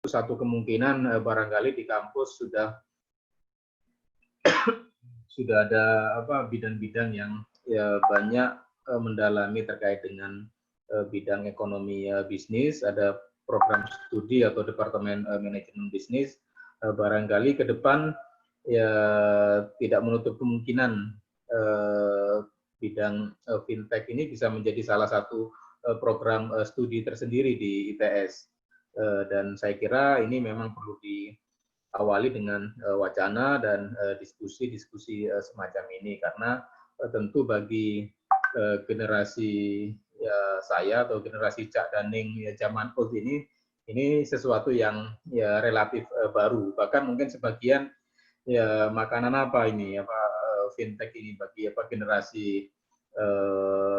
satu kemungkinan barangkali di kampus sudah ada bidang-bidang yang ya banyak mendalami terkait dengan bidang ekonomi bisnis, ada program studi atau departemen manajemen bisnis. Barangkali ke depan ya tidak menutup kemungkinan bidang fintech ini bisa menjadi salah satu program studi tersendiri di ITS. Dan saya kira ini memang perlu diawali dengan wacana dan diskusi-diskusi semacam ini, karena tentu bagi generasi ya saya atau generasi Cak Daning ya zaman old ini sesuatu yang ya relatif baru. Bahkan mungkin sebagian ya makanan apa ini fintech ini bagi generasi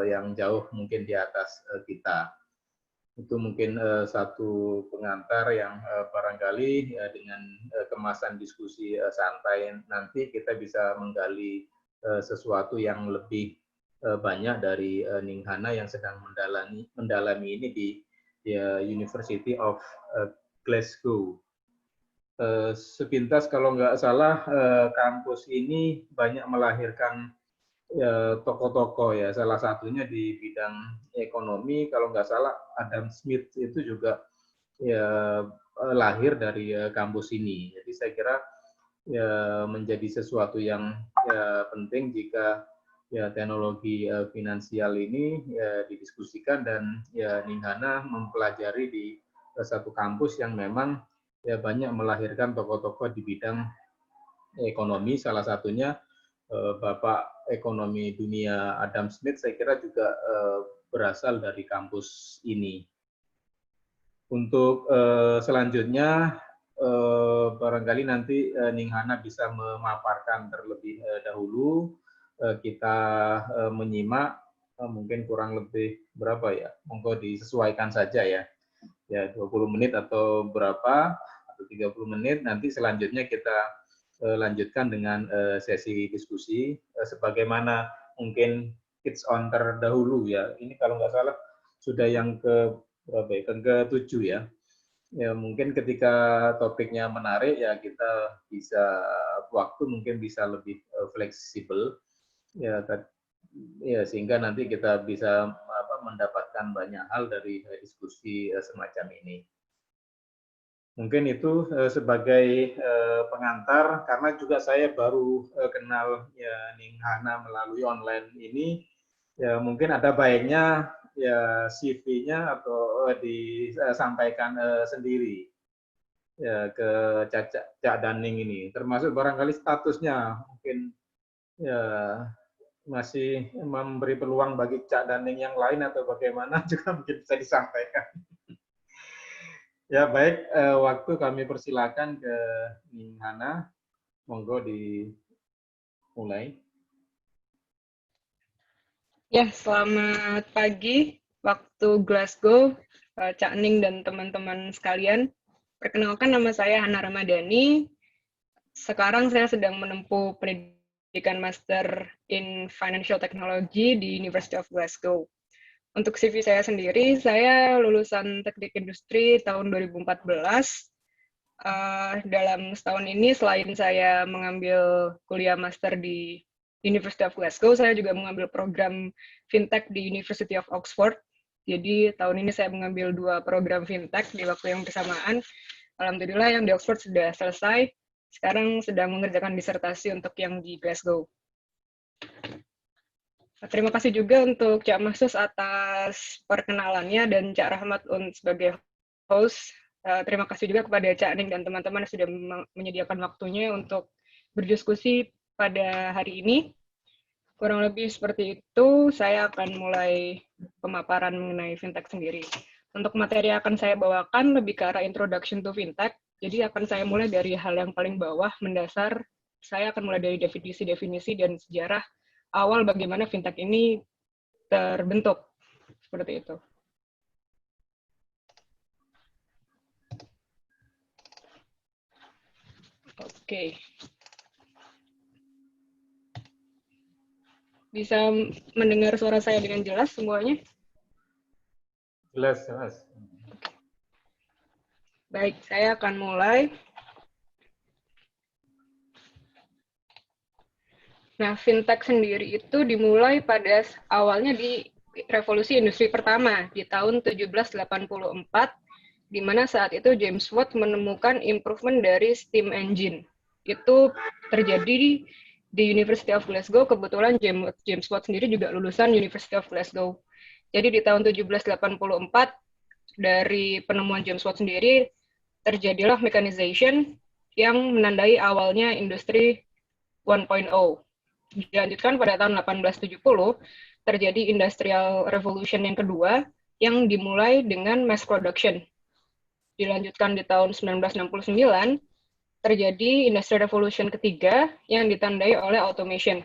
yang jauh mungkin di atas kita. Itu mungkin satu pengantar yang barangkali dengan kemasan diskusi santai nanti kita bisa menggali sesuatu yang lebih banyak dari Ninghana yang sedang mendalami ini di University of Glasgow. Sepintas kalau nggak salah kampus ini banyak melahirkan tokoh-tokoh ya, salah satunya di bidang ekonomi, kalau nggak salah Adam Smith itu juga ya lahir dari kampus ini. Jadi saya kira ya menjadi sesuatu yang ya penting jika ya teknologi finansial ini ya didiskusikan dan ya Ninghana mempelajari di satu kampus yang memang ya banyak melahirkan tokoh-tokoh di bidang ekonomi, salah satunya Bapak Ekonomi Dunia Adam Smith, saya kira juga berasal dari kampus ini. Untuk selanjutnya, barangkali nanti Ninghana bisa memaparkan terlebih dahulu. Kita menyimak, mungkin kurang lebih berapa ya, monggo disesuaikan saja ya. Ya 20 menit atau berapa, atau 30 menit, nanti selanjutnya kita lanjutkan dengan sesi diskusi sebagaimana mungkin kids on terdahulu ya. Ini kalau nggak salah sudah yang ke berapa ya? Ke-7 ya. Ya mungkin ketika topiknya menarik ya kita bisa waktu mungkin bisa lebih fleksibel ya, ya sehingga nanti kita bisa mendapatkan banyak hal dari diskusi semacam ini. Mungkin itu sebagai pengantar, karena juga saya baru kenal ya Ninghana melalui online ini, ya mungkin ada baiknya ya CV-nya atau disampaikan sendiri ya ke Cak Daning ini, termasuk barangkali statusnya mungkin ya masih memberi peluang bagi Cak Daning yang lain atau bagaimana juga mungkin bisa disampaikan. Ya baik, waktu kami persilakan ke Ninghana, monggo dimulai. Ya, selamat pagi waktu Glasgow, Cak Ning dan teman-teman sekalian. Perkenalkan, nama saya Hana Ramadhani. Sekarang saya sedang menempuh pendidikan Master in Financial Technology di University of Glasgow. Untuk CV saya sendiri, saya lulusan Teknik Industri tahun 2014. Dalam setahun ini, selain saya mengambil kuliah master di University of Glasgow, saya juga mengambil program fintech di University of Oxford. Jadi tahun ini saya mengambil 2 program fintech di waktu yang bersamaan. Alhamdulillah yang di Oxford sudah selesai. Sekarang sedang mengerjakan disertasi untuk yang di Glasgow. Terima kasih juga untuk Cak Mahsus atas perkenalannya dan Cak Rahmat sebagai host. Terima kasih juga kepada Cak Ning dan teman-teman yang sudah menyediakan waktunya untuk berdiskusi pada hari ini. Kurang lebih seperti itu, saya akan mulai pemaparan mengenai fintech sendiri. Untuk materi yang akan saya bawakan lebih ke arah introduction to fintech, jadi akan saya mulai dari hal yang paling bawah, mendasar. Saya akan mulai dari definisi-definisi dan sejarah awal bagaimana fintech ini terbentuk, seperti itu. Oke. Bisa mendengar suara saya dengan jelas semuanya? Jelas, jelas. Baik, saya akan mulai. Nah, fintech sendiri itu dimulai pada awalnya di revolusi industri pertama di tahun 1784, di mana saat itu James Watt menemukan improvement dari steam engine. Itu terjadi di University of Glasgow. Kebetulan James Watt sendiri juga lulusan University of Glasgow. Jadi di tahun 1784, dari penemuan James Watt sendiri, terjadilah mechanization yang menandai awalnya industri 1.0. Dilanjutkan pada tahun 1870, terjadi Industrial Revolution yang kedua, yang dimulai dengan mass production. Dilanjutkan di tahun 1969, terjadi Industrial Revolution ketiga, yang ditandai oleh automation.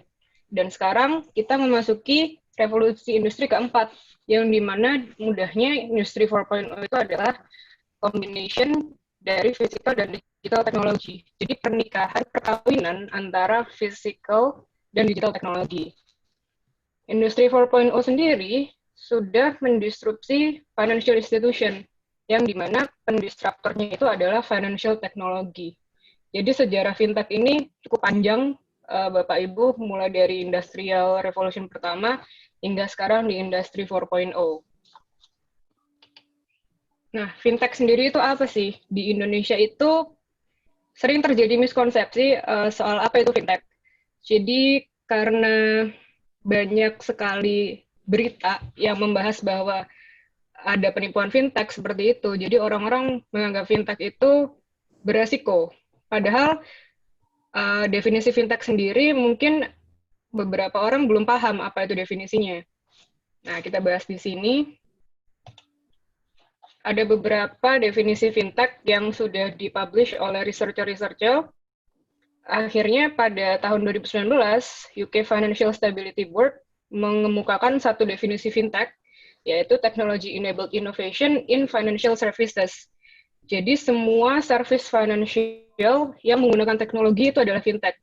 Dan sekarang kita memasuki revolusi industri keempat, yang dimana mudahnya Industri 4.0 itu adalah combination dari physical dan digital technology. Jadi perkawinan antara physical dan digital teknologi. Industri 4.0 sendiri sudah mendisrupsi financial institution, yang dimana pendisruptornya itu adalah financial technology. Jadi sejarah fintech ini cukup panjang, Bapak Ibu, mulai dari Industrial Revolution pertama hingga sekarang di Industri 4.0. Nah, fintech sendiri itu apa sih? Di Indonesia itu sering terjadi miskonsepsi soal apa itu fintech. Jadi karena banyak sekali berita yang membahas bahwa ada penipuan fintech seperti itu, jadi orang-orang menganggap fintech itu beresiko. Padahal definisi fintech sendiri mungkin beberapa orang belum paham apa itu definisinya. Nah, kita bahas di sini. Ada beberapa definisi fintech yang sudah dipublish oleh researcher-researcher. Akhirnya pada tahun 2019, UK Financial Stability Board mengemukakan satu definisi fintech, yaitu Technology Enabled Innovation in Financial Services. Jadi semua service financial yang menggunakan teknologi itu adalah fintech.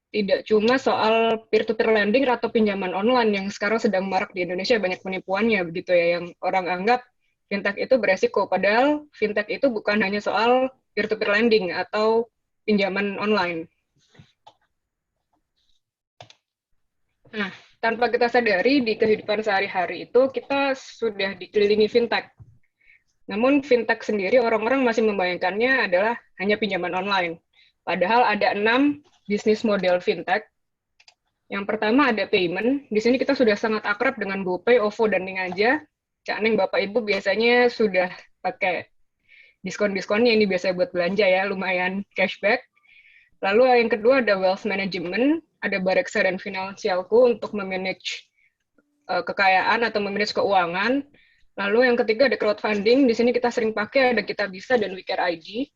Tidak cuma soal peer-to-peer lending atau pinjaman online yang sekarang sedang marak di Indonesia, banyak penipuannya begitu ya, yang orang anggap fintech itu beresiko. Padahal fintech itu bukan hanya soal peer-to-peer lending atau pinjaman online. Nah, tanpa kita sadari di kehidupan sehari-hari itu kita sudah dikelilingi fintech. Namun fintech sendiri orang-orang masih membayangkannya adalah hanya pinjaman online. Padahal ada 6 bisnis model fintech. Yang pertama ada payment. Di sini kita sudah sangat akrab dengan GoPay, OVO, dan Ningaja. Cak Neng, Bapak Ibu biasanya sudah pakai diskon-diskonnya ini biasa buat belanja ya, lumayan cashback. Lalu yang kedua ada wealth management, ada Bareksa dan Finansialku untuk memanage kekayaan atau memanage keuangan. Lalu yang ketiga ada crowdfunding, di sini kita sering pakai ada Kitabisa dan WeCare ID.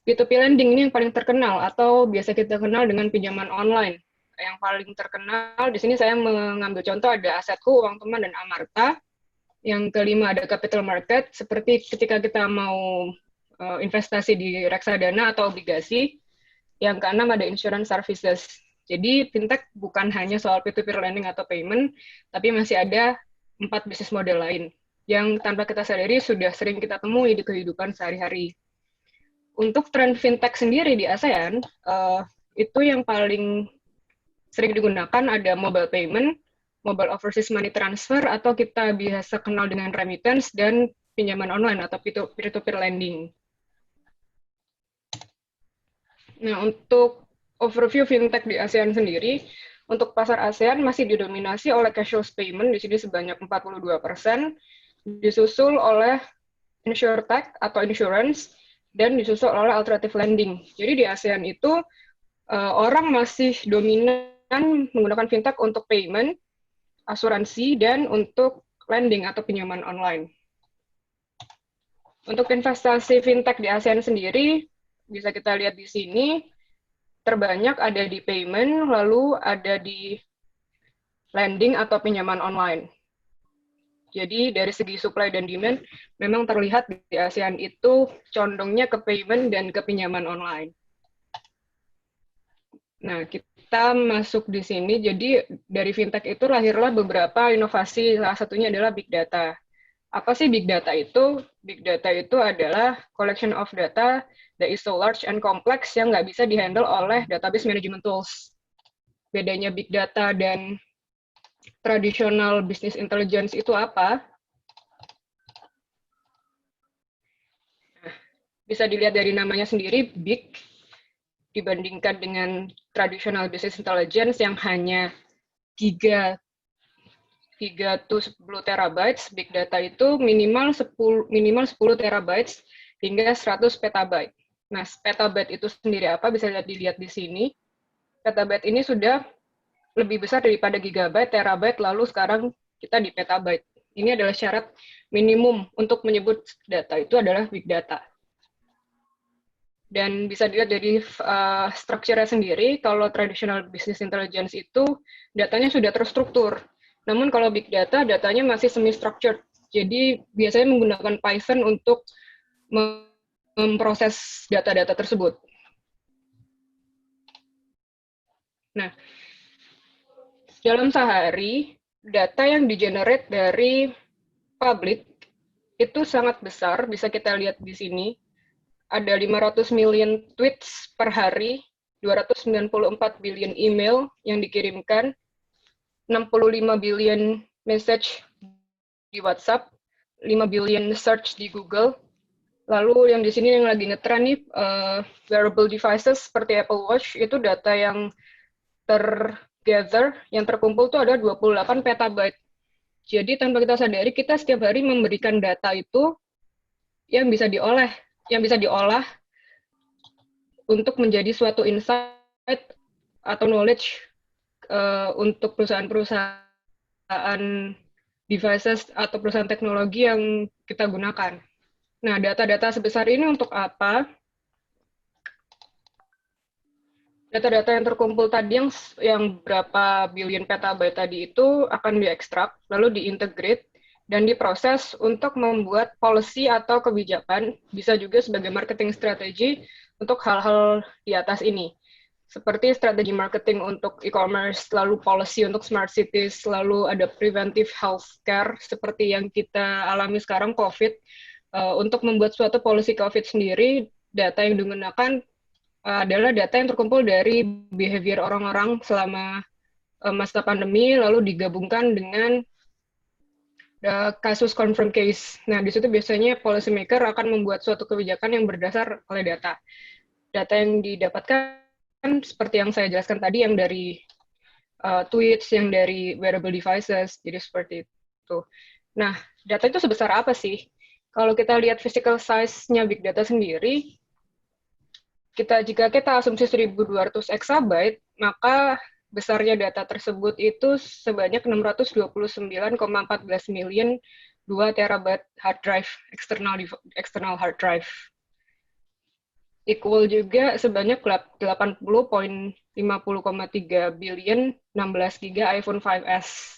P2P lending ini yang paling terkenal atau biasa kita kenal dengan pinjaman online. Yang paling terkenal di sini saya mengambil contoh ada Asetku, Uang Teman, dan Amarta. Yang kelima ada capital market, seperti ketika kita mau investasi di reksadana atau obligasi. Yang keenam ada insurance services. Jadi fintech bukan hanya soal peer-to-peer lending atau payment, tapi masih ada 4 bisnis model lain yang tanpa kita sadari sudah sering kita temui di kehidupan sehari-hari. Untuk tren fintech sendiri di ASEAN, itu yang paling sering digunakan ada mobile payment, mobile overseas money transfer, atau kita biasa kenal dengan remittance, dan pinjaman online atau peer-to-peer lending. Nah, untuk overview fintech di ASEAN sendiri, untuk pasar ASEAN masih didominasi oleh cashless payment, di sini sebanyak 42%, disusul oleh insurtech atau insurance, dan disusul oleh alternative lending. Jadi di ASEAN itu orang masih dominan menggunakan fintech untuk payment, asuransi, dan untuk lending atau pinjaman online. Untuk investasi fintech di ASEAN sendiri, bisa kita lihat di sini, terbanyak ada di payment, lalu ada di lending atau pinjaman online. Jadi dari segi supply dan demand, memang terlihat di ASEAN itu condongnya ke payment dan ke pinjaman online. Nah, kita masuk di sini, jadi dari fintech itu lahirlah beberapa inovasi, salah satunya adalah big data. Apa sih big data itu? Big data itu adalah collection of data that is so large and complex yang nggak bisa dihandle oleh database management tools. Bedanya big data dan tradisional business intelligence itu apa? Bisa dilihat dari namanya sendiri, big, dibandingkan dengan tradisional business intelligence yang hanya 3 to 10 terabytes, big data itu minimal 10 terabytes hingga 100 petabyte. Nah, petabyte itu sendiri apa? Bisa dilihat di sini. Petabyte ini sudah lebih besar daripada gigabyte, terabyte, lalu sekarang kita di petabyte. Ini adalah syarat minimum untuk menyebut data itu adalah big data. Dan bisa dilihat dari strukturnya sendiri, kalau traditional business intelligence itu datanya sudah terstruktur. Namun kalau big data, datanya masih semi-structured. Jadi biasanya menggunakan Python untuk memproses data-data tersebut. Nah, dalam sehari, data yang di-generate dari public itu sangat besar, bisa kita lihat di sini. Ada 500 million tweets per hari, 294 billion email yang dikirimkan, 65 billion message di WhatsApp, 5 billion search di Google. Lalu yang di sini yang lagi ngetren nih, wearable devices seperti Apple Watch, itu data yang tergather, yang terkumpul tuh ada 28 petabyte. Jadi tanpa kita sadari, kita setiap hari memberikan data itu yang bisa diolah untuk menjadi suatu insight atau knowledge untuk perusahaan-perusahaan devices atau perusahaan teknologi yang kita gunakan. Nah, data-data sebesar ini untuk apa? Data-data yang terkumpul tadi yang berapa billion petabyte tadi itu akan diekstrak, lalu diintegrate, dan diproses untuk membuat policy atau kebijakan, bisa juga sebagai marketing strategi untuk hal-hal di atas ini. Seperti strategi marketing untuk e-commerce, lalu policy untuk smart cities, lalu ada preventive healthcare, seperti yang kita alami sekarang COVID. Untuk membuat suatu policy COVID sendiri, data yang digunakan adalah data yang terkumpul dari behavior orang-orang selama masa pandemi, lalu digabungkan dengan kasus confirm case. Nah, di situ biasanya policy maker akan membuat suatu kebijakan yang berdasar oleh data. Data yang didapatkan seperti yang saya jelaskan tadi, yang dari tweets, yang dari wearable devices, jadi seperti itu. Nah, data itu sebesar apa sih? Kalau kita lihat physical size-nya big data sendiri, jika kita asumsi 1.200 exabyte, maka besarnya data tersebut itu sebanyak 629,14 million 2 terabyte hard drive, external hard drive. Equal juga sebanyak 80,50,3 billion 16 giga iPhone 5S.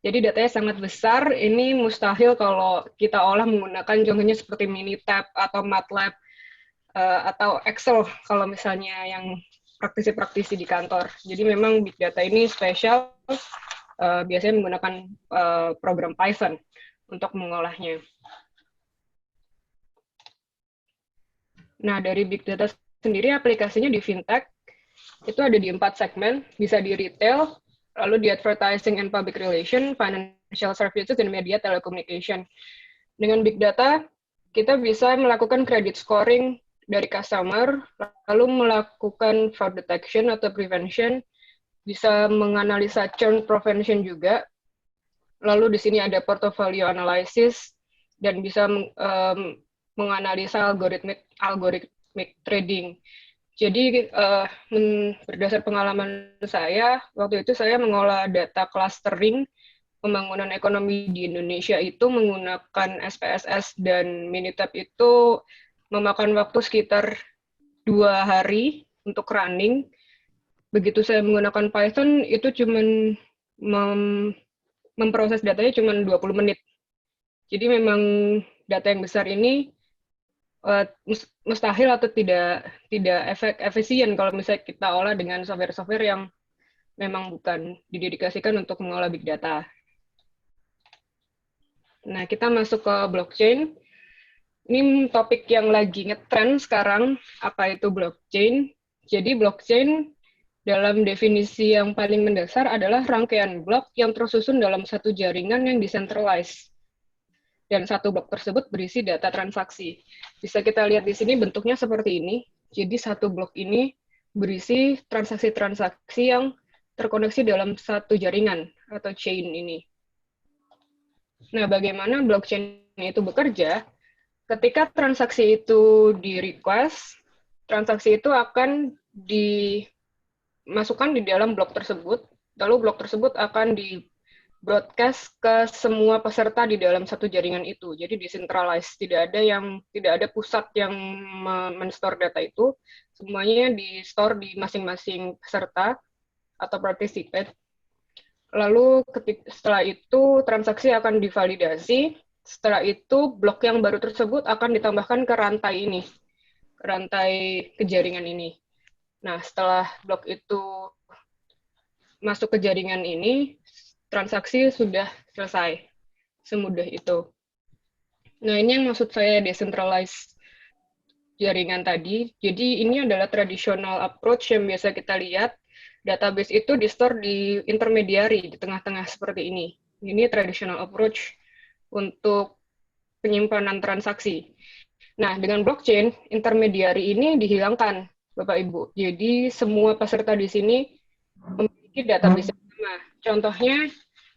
Jadi datanya sangat besar, ini mustahil kalau kita olah menggunakan contohnya seperti Minitab atau MATLAB, atau Excel kalau misalnya yang praktisi-praktisi di kantor. Jadi memang big data ini spesial, biasanya menggunakan program Python untuk mengolahnya. Nah, dari big data sendiri aplikasinya di fintech itu ada di 4 segmen, bisa di retail, lalu di advertising and public relation, financial services, dan media telecommunication. Dengan big data, kita bisa melakukan credit scoring dari customer, lalu melakukan fraud detection atau prevention, bisa menganalisa churn prevention juga, lalu di sini ada portfolio analysis, dan bisa menganalisa algorithmic trading. Jadi berdasar pengalaman saya, waktu itu saya mengolah data clustering pembangunan ekonomi di Indonesia itu menggunakan SPSS dan Minitab itu memakan waktu sekitar 2 hari untuk running. Begitu saya menggunakan Python, itu cuma memproses datanya cuma 20 menit. Jadi memang data yang besar ini mustahil atau tidak efisien kalau misalnya kita olah dengan software-software yang memang bukan didedikasikan untuk mengolah big data. Nah, kita masuk ke blockchain. Ini topik yang lagi ngetren sekarang, apa itu blockchain. Jadi blockchain dalam definisi yang paling mendasar adalah rangkaian blok yang tersusun dalam satu jaringan yang decentralized. Dan satu blok tersebut berisi data transaksi. Bisa kita lihat di sini bentuknya seperti ini. Jadi satu blok ini berisi transaksi-transaksi yang terkoneksi dalam satu jaringan atau chain ini. Nah, bagaimana blockchain itu bekerja? Ketika transaksi itu di-request, transaksi itu akan dimasukkan di dalam blok tersebut, lalu blok tersebut akan di-broadcast ke semua peserta di dalam satu jaringan itu. Jadi decentralized, tidak ada pusat yang men-store data itu, semuanya di-store di masing-masing peserta atau participant. Lalu setelah itu transaksi akan divalidasi. Setelah itu, blok yang baru tersebut akan ditambahkan ke rantai ini, ke jaringan ini. Nah, setelah blok itu masuk ke jaringan ini, transaksi sudah selesai. Semudah itu. Nah, ini yang maksud saya decentralized jaringan tadi. Jadi, ini adalah traditional approach yang biasa kita lihat. Database itu di-store di intermediary, di tengah-tengah seperti ini. Ini traditional approach untuk penyimpanan transaksi. Nah, dengan blockchain, intermediary ini dihilangkan, Bapak Ibu. Jadi, semua peserta di sini memiliki database yang sama. Contohnya,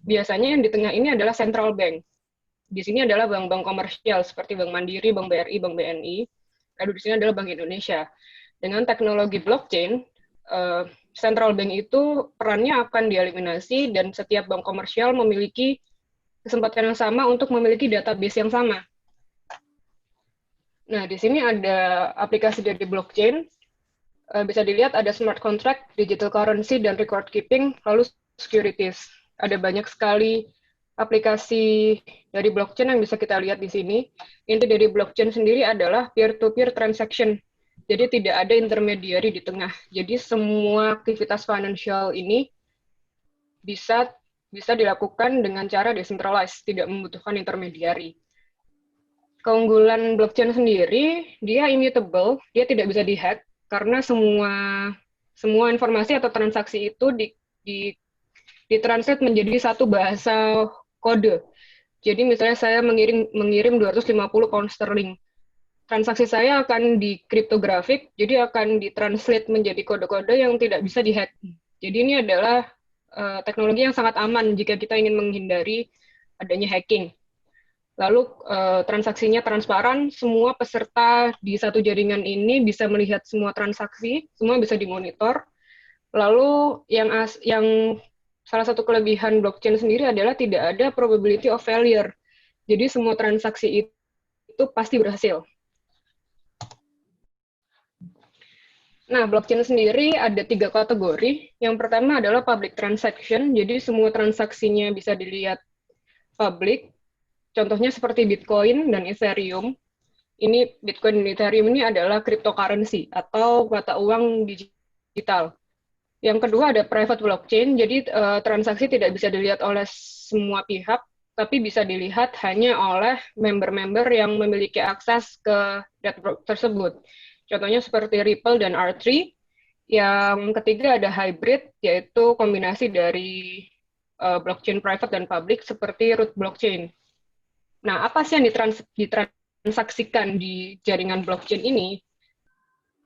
biasanya yang di tengah ini adalah central bank. Di sini adalah bank-bank komersial, seperti Bank Mandiri, Bank BRI, Bank BNI. Lalu di sini adalah Bank Indonesia. Dengan teknologi blockchain, central bank itu perannya akan dieliminasi, dan setiap bank komersial memiliki kesempatan yang sama untuk memiliki database yang sama. Nah, di sini ada aplikasi dari blockchain. Bisa dilihat ada smart contract, digital currency, dan record keeping, lalu securities. Ada banyak sekali aplikasi dari blockchain yang bisa kita lihat di sini. Inti dari blockchain sendiri adalah peer-to-peer transaction. Jadi tidak ada intermediary di tengah. Jadi semua aktivitas financial ini bisa dilakukan dengan cara decentralized, tidak membutuhkan intermediary. Keunggulan blockchain sendiri, dia immutable, dia tidak bisa dihack, karena semua informasi atau transaksi itu ditranslate menjadi satu bahasa kode. Jadi misalnya saya mengirim 250 pound sterling. Transaksi saya akan dikriptografik, jadi akan ditranslate menjadi kode-kode yang tidak bisa dihack. Jadi ini adalah teknologi yang sangat aman jika kita ingin menghindari adanya hacking. Lalu transaksinya transparan, semua peserta di satu jaringan ini bisa melihat semua transaksi, semua bisa dimonitor. Lalu yang salah satu kelebihan blockchain sendiri adalah tidak ada probability of failure. Jadi semua transaksi itu pasti berhasil. Nah, blockchain sendiri ada 3 kategori. Yang pertama adalah public transaction, jadi semua transaksinya bisa dilihat publik. Contohnya seperti Bitcoin dan Ethereum. Ini Bitcoin dan Ethereum ini adalah cryptocurrency atau mata uang digital. Yang kedua ada private blockchain, jadi transaksi tidak bisa dilihat oleh semua pihak, tapi bisa dilihat hanya oleh member-member yang memiliki akses ke network tersebut. Contohnya seperti Ripple dan R3. Yang ketiga ada hybrid, yaitu kombinasi dari blockchain private dan public seperti root blockchain. Nah, apa sih yang ditransaksikan di jaringan blockchain ini?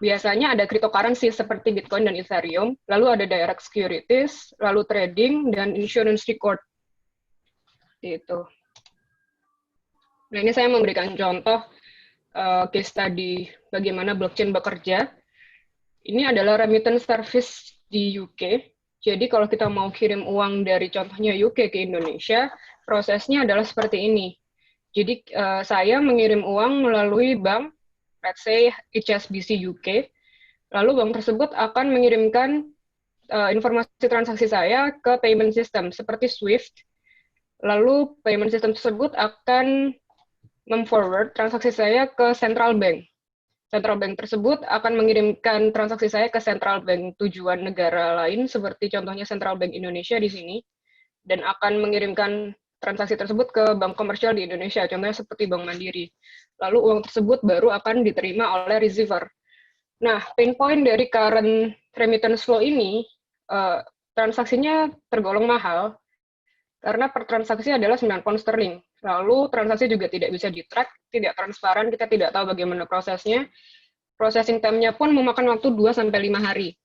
Biasanya ada cryptocurrency seperti Bitcoin dan Ethereum, lalu ada direct securities, lalu trading, dan insurance record. Gitu. Nah, ini saya memberikan contoh case study bagaimana blockchain bekerja. Ini adalah remittance service di UK. Jadi kalau kita mau kirim uang dari contohnya UK ke Indonesia, prosesnya adalah seperti ini. Jadi saya mengirim uang melalui bank, let's say HSBC UK, lalu bank tersebut akan mengirimkan informasi transaksi saya ke payment system seperti SWIFT, lalu payment system tersebut akan memforward transaksi saya ke central bank. Central bank tersebut akan mengirimkan transaksi saya ke central bank tujuan negara lain, seperti contohnya Central Bank Indonesia di sini, dan akan mengirimkan transaksi tersebut ke bank komersial di Indonesia, contohnya seperti Bank Mandiri. Lalu uang tersebut baru akan diterima oleh receiver. Nah, pain point dari current remittance flow ini, transaksinya tergolong mahal, karena per transaksi adalah 9 pound sterling. Lalu transaksi juga tidak bisa di-track, tidak transparan, kita tidak tahu bagaimana prosesnya. Processing time-nya pun memakan waktu 2-5 hari.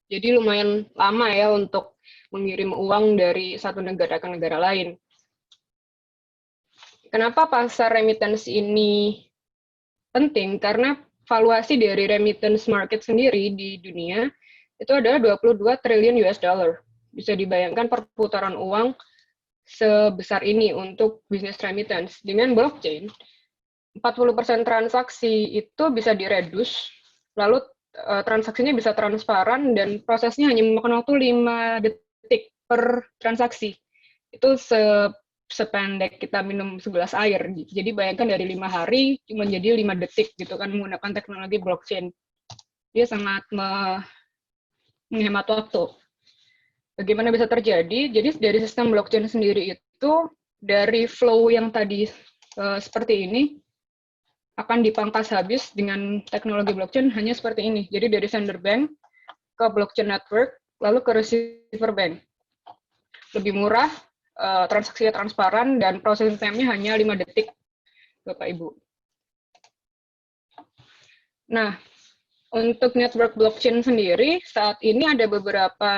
Jadi lumayan lama ya untuk mengirim uang dari satu negara ke negara lain. Kenapa pasar remittance ini penting? Karena valuasi dari remittance market sendiri di dunia itu adalah 22 triliun US dollar. Bisa dibayangkan perputaran uang sebesar ini untuk bisnis remittance. Dengan blockchain, 40% transaksi itu bisa diredus, lalu transaksinya bisa transparan, dan prosesnya hanya memakan waktu 5 detik per transaksi. Itu sependek kita minum segelas air. Jadi bayangkan dari 5 hari menjadi 5 detik gitu kan menggunakan teknologi blockchain. Dia sangat menghemat waktu. Bagaimana bisa terjadi? Jadi dari sistem blockchain sendiri itu, dari flow yang tadi seperti ini, akan dipangkas habis dengan teknologi blockchain hanya seperti ini. Jadi dari sender bank ke blockchain network, lalu ke receiver bank. Lebih murah, transaksinya transparan, dan processing time-nya hanya 5 detik, Bapak Ibu. Nah, untuk network blockchain sendiri, saat ini ada beberapa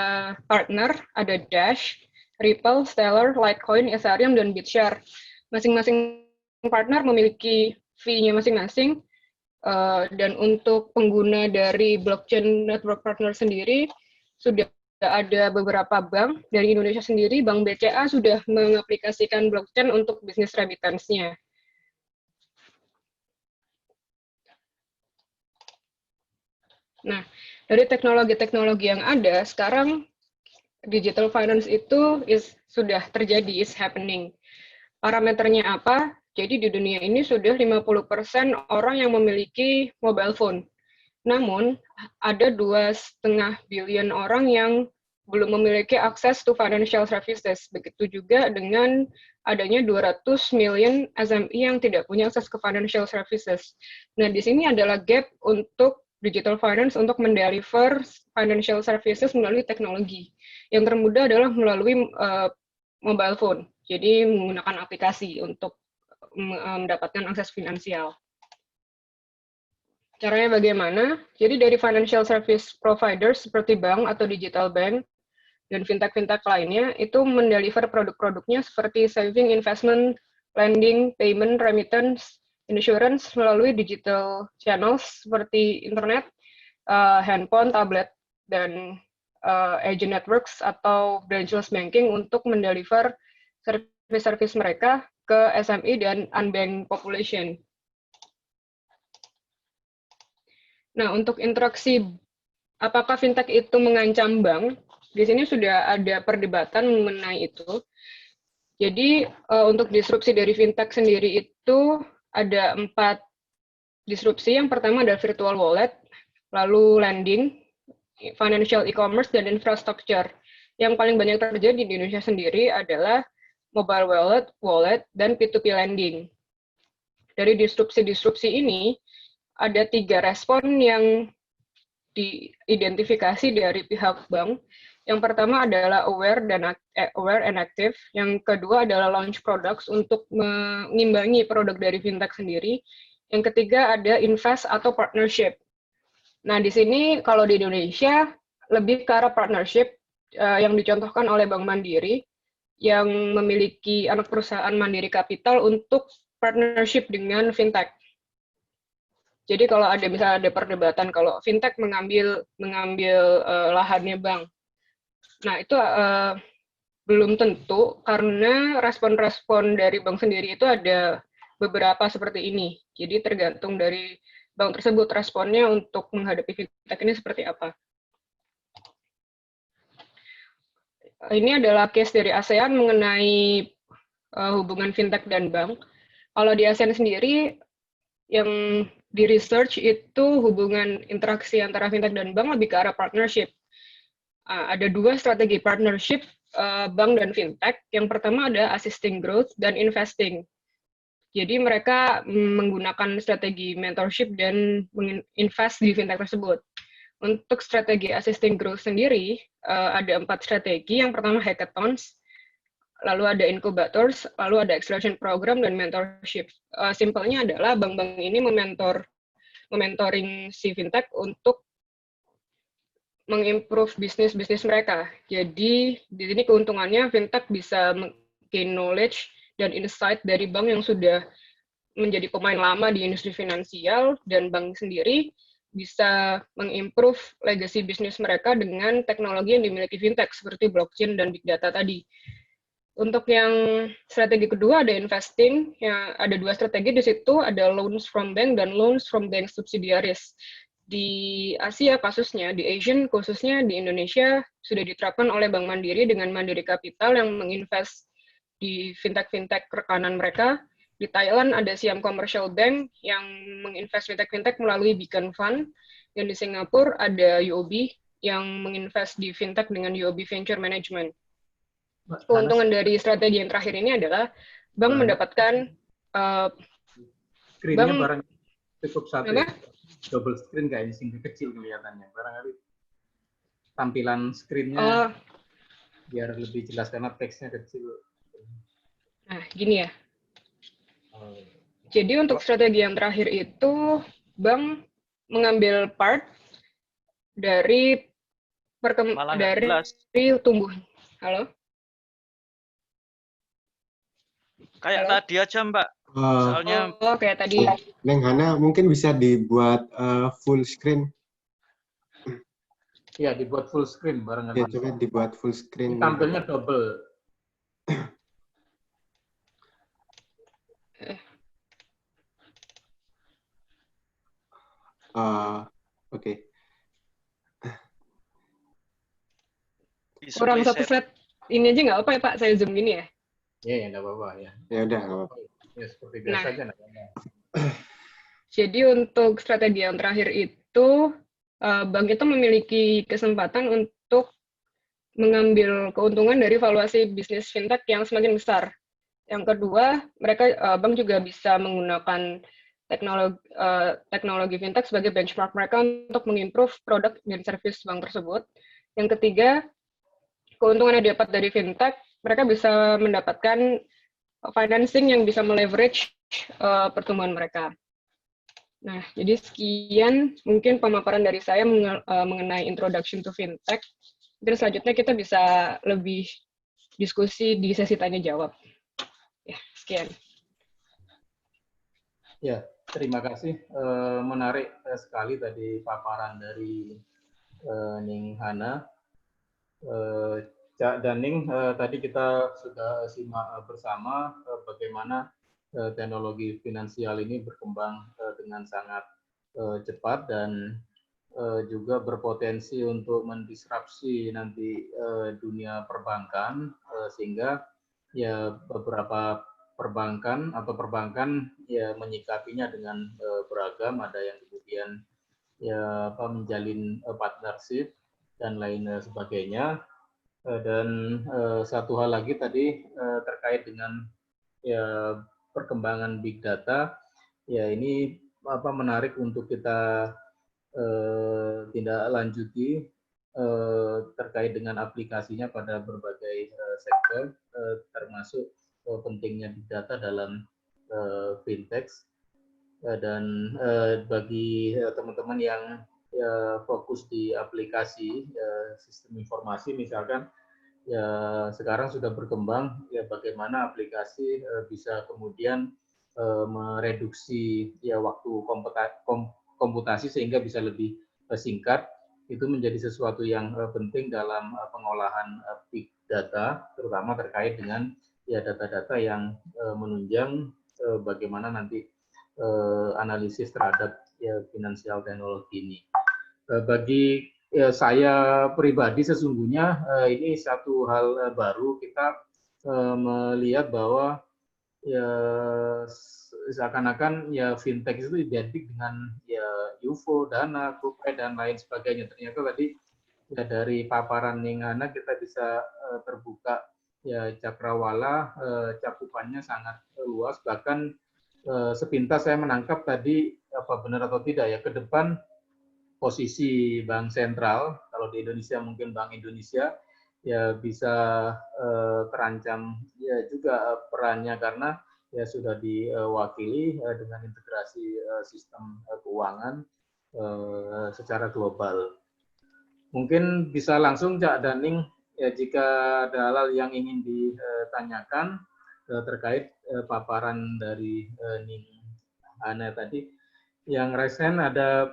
partner, ada Dash, Ripple, Stellar, Litecoin, Ethereum, dan BitShare. Masing-masing partner memiliki fee-nya masing-masing, dan untuk pengguna dari blockchain network partner sendiri, sudah ada beberapa bank dari Indonesia sendiri, Bank BCA sudah mengaplikasikan blockchain untuk bisnis remittance-nya. Nah, dari teknologi-teknologi yang ada, sekarang digital finance itu sudah terjadi, is happening. Parameternya apa? Jadi di dunia ini sudah 50% orang yang memiliki mobile phone. Namun, ada 2,5 billion orang yang belum memiliki akses to financial services. Begitu juga dengan adanya 200 million SME yang tidak punya akses ke financial services. Nah, di sini adalah gap untuk digital finance untuk mendeliver financial services melalui teknologi. Yang termudah adalah melalui mobile phone. Jadi menggunakan aplikasi untuk mendapatkan akses finansial. Caranya bagaimana? Jadi dari financial service providers seperti bank atau digital bank dan fintech-fintech lainnya itu mendeliver produk-produknya seperti saving, investment, lending, payment, remittance, insurance melalui digital channels seperti internet, handphone, tablet, dan agent networks atau branchless banking untuk mendeliver service-service mereka ke SME dan unbanked population. Nah, untuk interaksi apakah fintech itu mengancam bank, di sini sudah ada perdebatan mengenai itu. Jadi, untuk disrupsi dari fintech sendiri itu ada 4 disrupsi. Yang pertama adalah virtual wallet, lalu lending, financial e-commerce, dan infrastructure. Yang paling banyak terjadi di Indonesia sendiri adalah mobile wallet, dan P2P lending. Dari disrupsi-disrupsi ini, ada 3 respon yang diidentifikasi dari pihak bank. Yang pertama adalah aware and active. Yang kedua adalah launch products untuk mengimbangi produk dari fintech sendiri. Yang ketiga ada invest atau partnership. Nah, di sini kalau di Indonesia lebih ke arah partnership yang dicontohkan oleh Bank Mandiri yang memiliki anak perusahaan Mandiri Capital untuk partnership dengan fintech. Jadi kalau misalnya ada perdebatan kalau fintech mengambil lahannya bank. Nah, itu belum tentu karena respon-respon dari bank sendiri itu ada beberapa seperti ini. Jadi tergantung dari bank tersebut responnya untuk menghadapi fintech ini seperti apa. Ini adalah case dari ASEAN mengenai hubungan fintech dan bank. Kalau di ASEAN sendiri, yang di research itu hubungan interaksi antara fintech dan bank lebih ke arah partnership. Ada 2 strategi partnership bank dan fintech. Yang pertama ada assisting growth dan investing. Jadi mereka menggunakan strategi mentorship dan invest di fintech tersebut. Untuk strategi assisting growth sendiri, ada 4 strategi. Yang pertama hackathons, lalu ada incubators, lalu ada acceleration program, dan mentorship. Simpelnya adalah bank-bank ini mementoring si fintech untuk mengimprove bisnis mereka. Jadi di sini keuntungannya fintech bisa gain knowledge dan insight dari bank yang sudah menjadi pemain lama di industri finansial, dan bank sendiri bisa mengimprove legacy bisnis mereka dengan teknologi yang dimiliki fintech seperti blockchain dan big data tadi. Untuk yang strategi kedua ada investing, yang ada 2 strategi di situ, ada loans from bank dan loans from bank subsidiaries. Di Asia kasusnya, di Asian khususnya di Indonesia sudah diterapkan oleh Bank Mandiri dengan Mandiri Capital yang menginvest di fintech-fintech rekanan mereka. Di Thailand ada Siam Commercial Bank yang menginvest fintech-fintech melalui Beacon Fund. Dan di Singapura ada UOB yang menginvest di fintech dengan UOB Venture Management. Keuntungan dari strategi yang terakhir ini adalah bank mendapatkan screen-nya barang cukup satu. Apa? Double screen kayaknya singkat kecil kelihatannya. Barangkali tampilan screen-nya biar lebih jelas karena teksnya kecil. Nah, gini ya. Jadi untuk strategi yang terakhir itu, bank mengambil part dari tumbuh. Halo? Kayak Halo? Tadi aja, Mbak. Soalnya kayak tadi. Neng Hana, mungkin bisa dibuat full screen. Ya, dibuat full screen barangkali. Ya, coba dibuat full screen. Tampilnya double. Oke. Kurang satu slide ini aja nggak apa ya Pak? Saya zoom gini ya? Iya, nggak apa-apa ya. Ya udah, nggak apa-apa. Ya, seperti biasa aja. Jadi untuk strategi yang terakhir itu, bank itu memiliki kesempatan untuk mengambil keuntungan dari valuasi bisnis fintech yang semakin besar. Yang kedua, bank juga bisa menggunakan teknologi fintech sebagai benchmark mereka untuk mengimprove produk dan service bank tersebut. Yang ketiga, keuntungan yang didapat dari fintech, mereka bisa mendapatkan financing yang bisa meleverage pertumbuhan mereka. Nah, jadi sekian mungkin pemaparan dari saya mengenai introduction to fintech. Dan selanjutnya kita bisa lebih diskusi di sesi tanya-jawab. Ya, sekian. Ya, terima kasih. Menarik sekali tadi paparan dari Ning Hana. Cak dan Ning, tadi kita sudah simak bersama bagaimana teknologi finansial ini berkembang dengan sangat cepat dan juga berpotensi untuk mendisrupsi nanti dunia perbankan, sehingga ya beberapa perbankan ya menyikapinya dengan beragam. Ada yang kemudian ya menjalin partnership dan lain sebagainya. Dan satu hal lagi tadi terkait dengan ya perkembangan big data, ya ini menarik untuk kita tindak lanjuti terkait dengan aplikasinya pada berbagai sektor, termasuk pentingnya big data dalam fintech. Dan bagi teman-teman yang fokus di aplikasi sistem informasi misalkan, ya sekarang sudah berkembang ya bagaimana aplikasi bisa kemudian mereduksi ya waktu komputasi sehingga bisa lebih singkat. Itu menjadi sesuatu yang penting dalam pengolahan big data, terutama terkait dengan ya data-data yang menunjang bagaimana nanti analisis terhadap ya finansial teknologi ini. Bagi ya, saya pribadi sesungguhnya ini satu hal baru. Kita melihat bahwa ya seakan-akan ya fintech itu identik dengan ya UFO, Dana, GoPay dan lain sebagainya. Ternyata tadi ya dari paparan Ning Hana kita bisa terbuka. Ya, cakrawala cakupannya sangat luas, bahkan sepintas saya menangkap tadi, apa benar atau tidak ya, ke depan posisi bank sentral, kalau di Indonesia mungkin Bank Indonesia, ya bisa terancam ya juga perannya karena ya sudah diwakili dengan integrasi sistem keuangan secara global. Mungkin bisa langsung Cak Daning, ya jika ada hal yang ingin ditanyakan terkait paparan dari Ning Hana tadi. Yang resen ada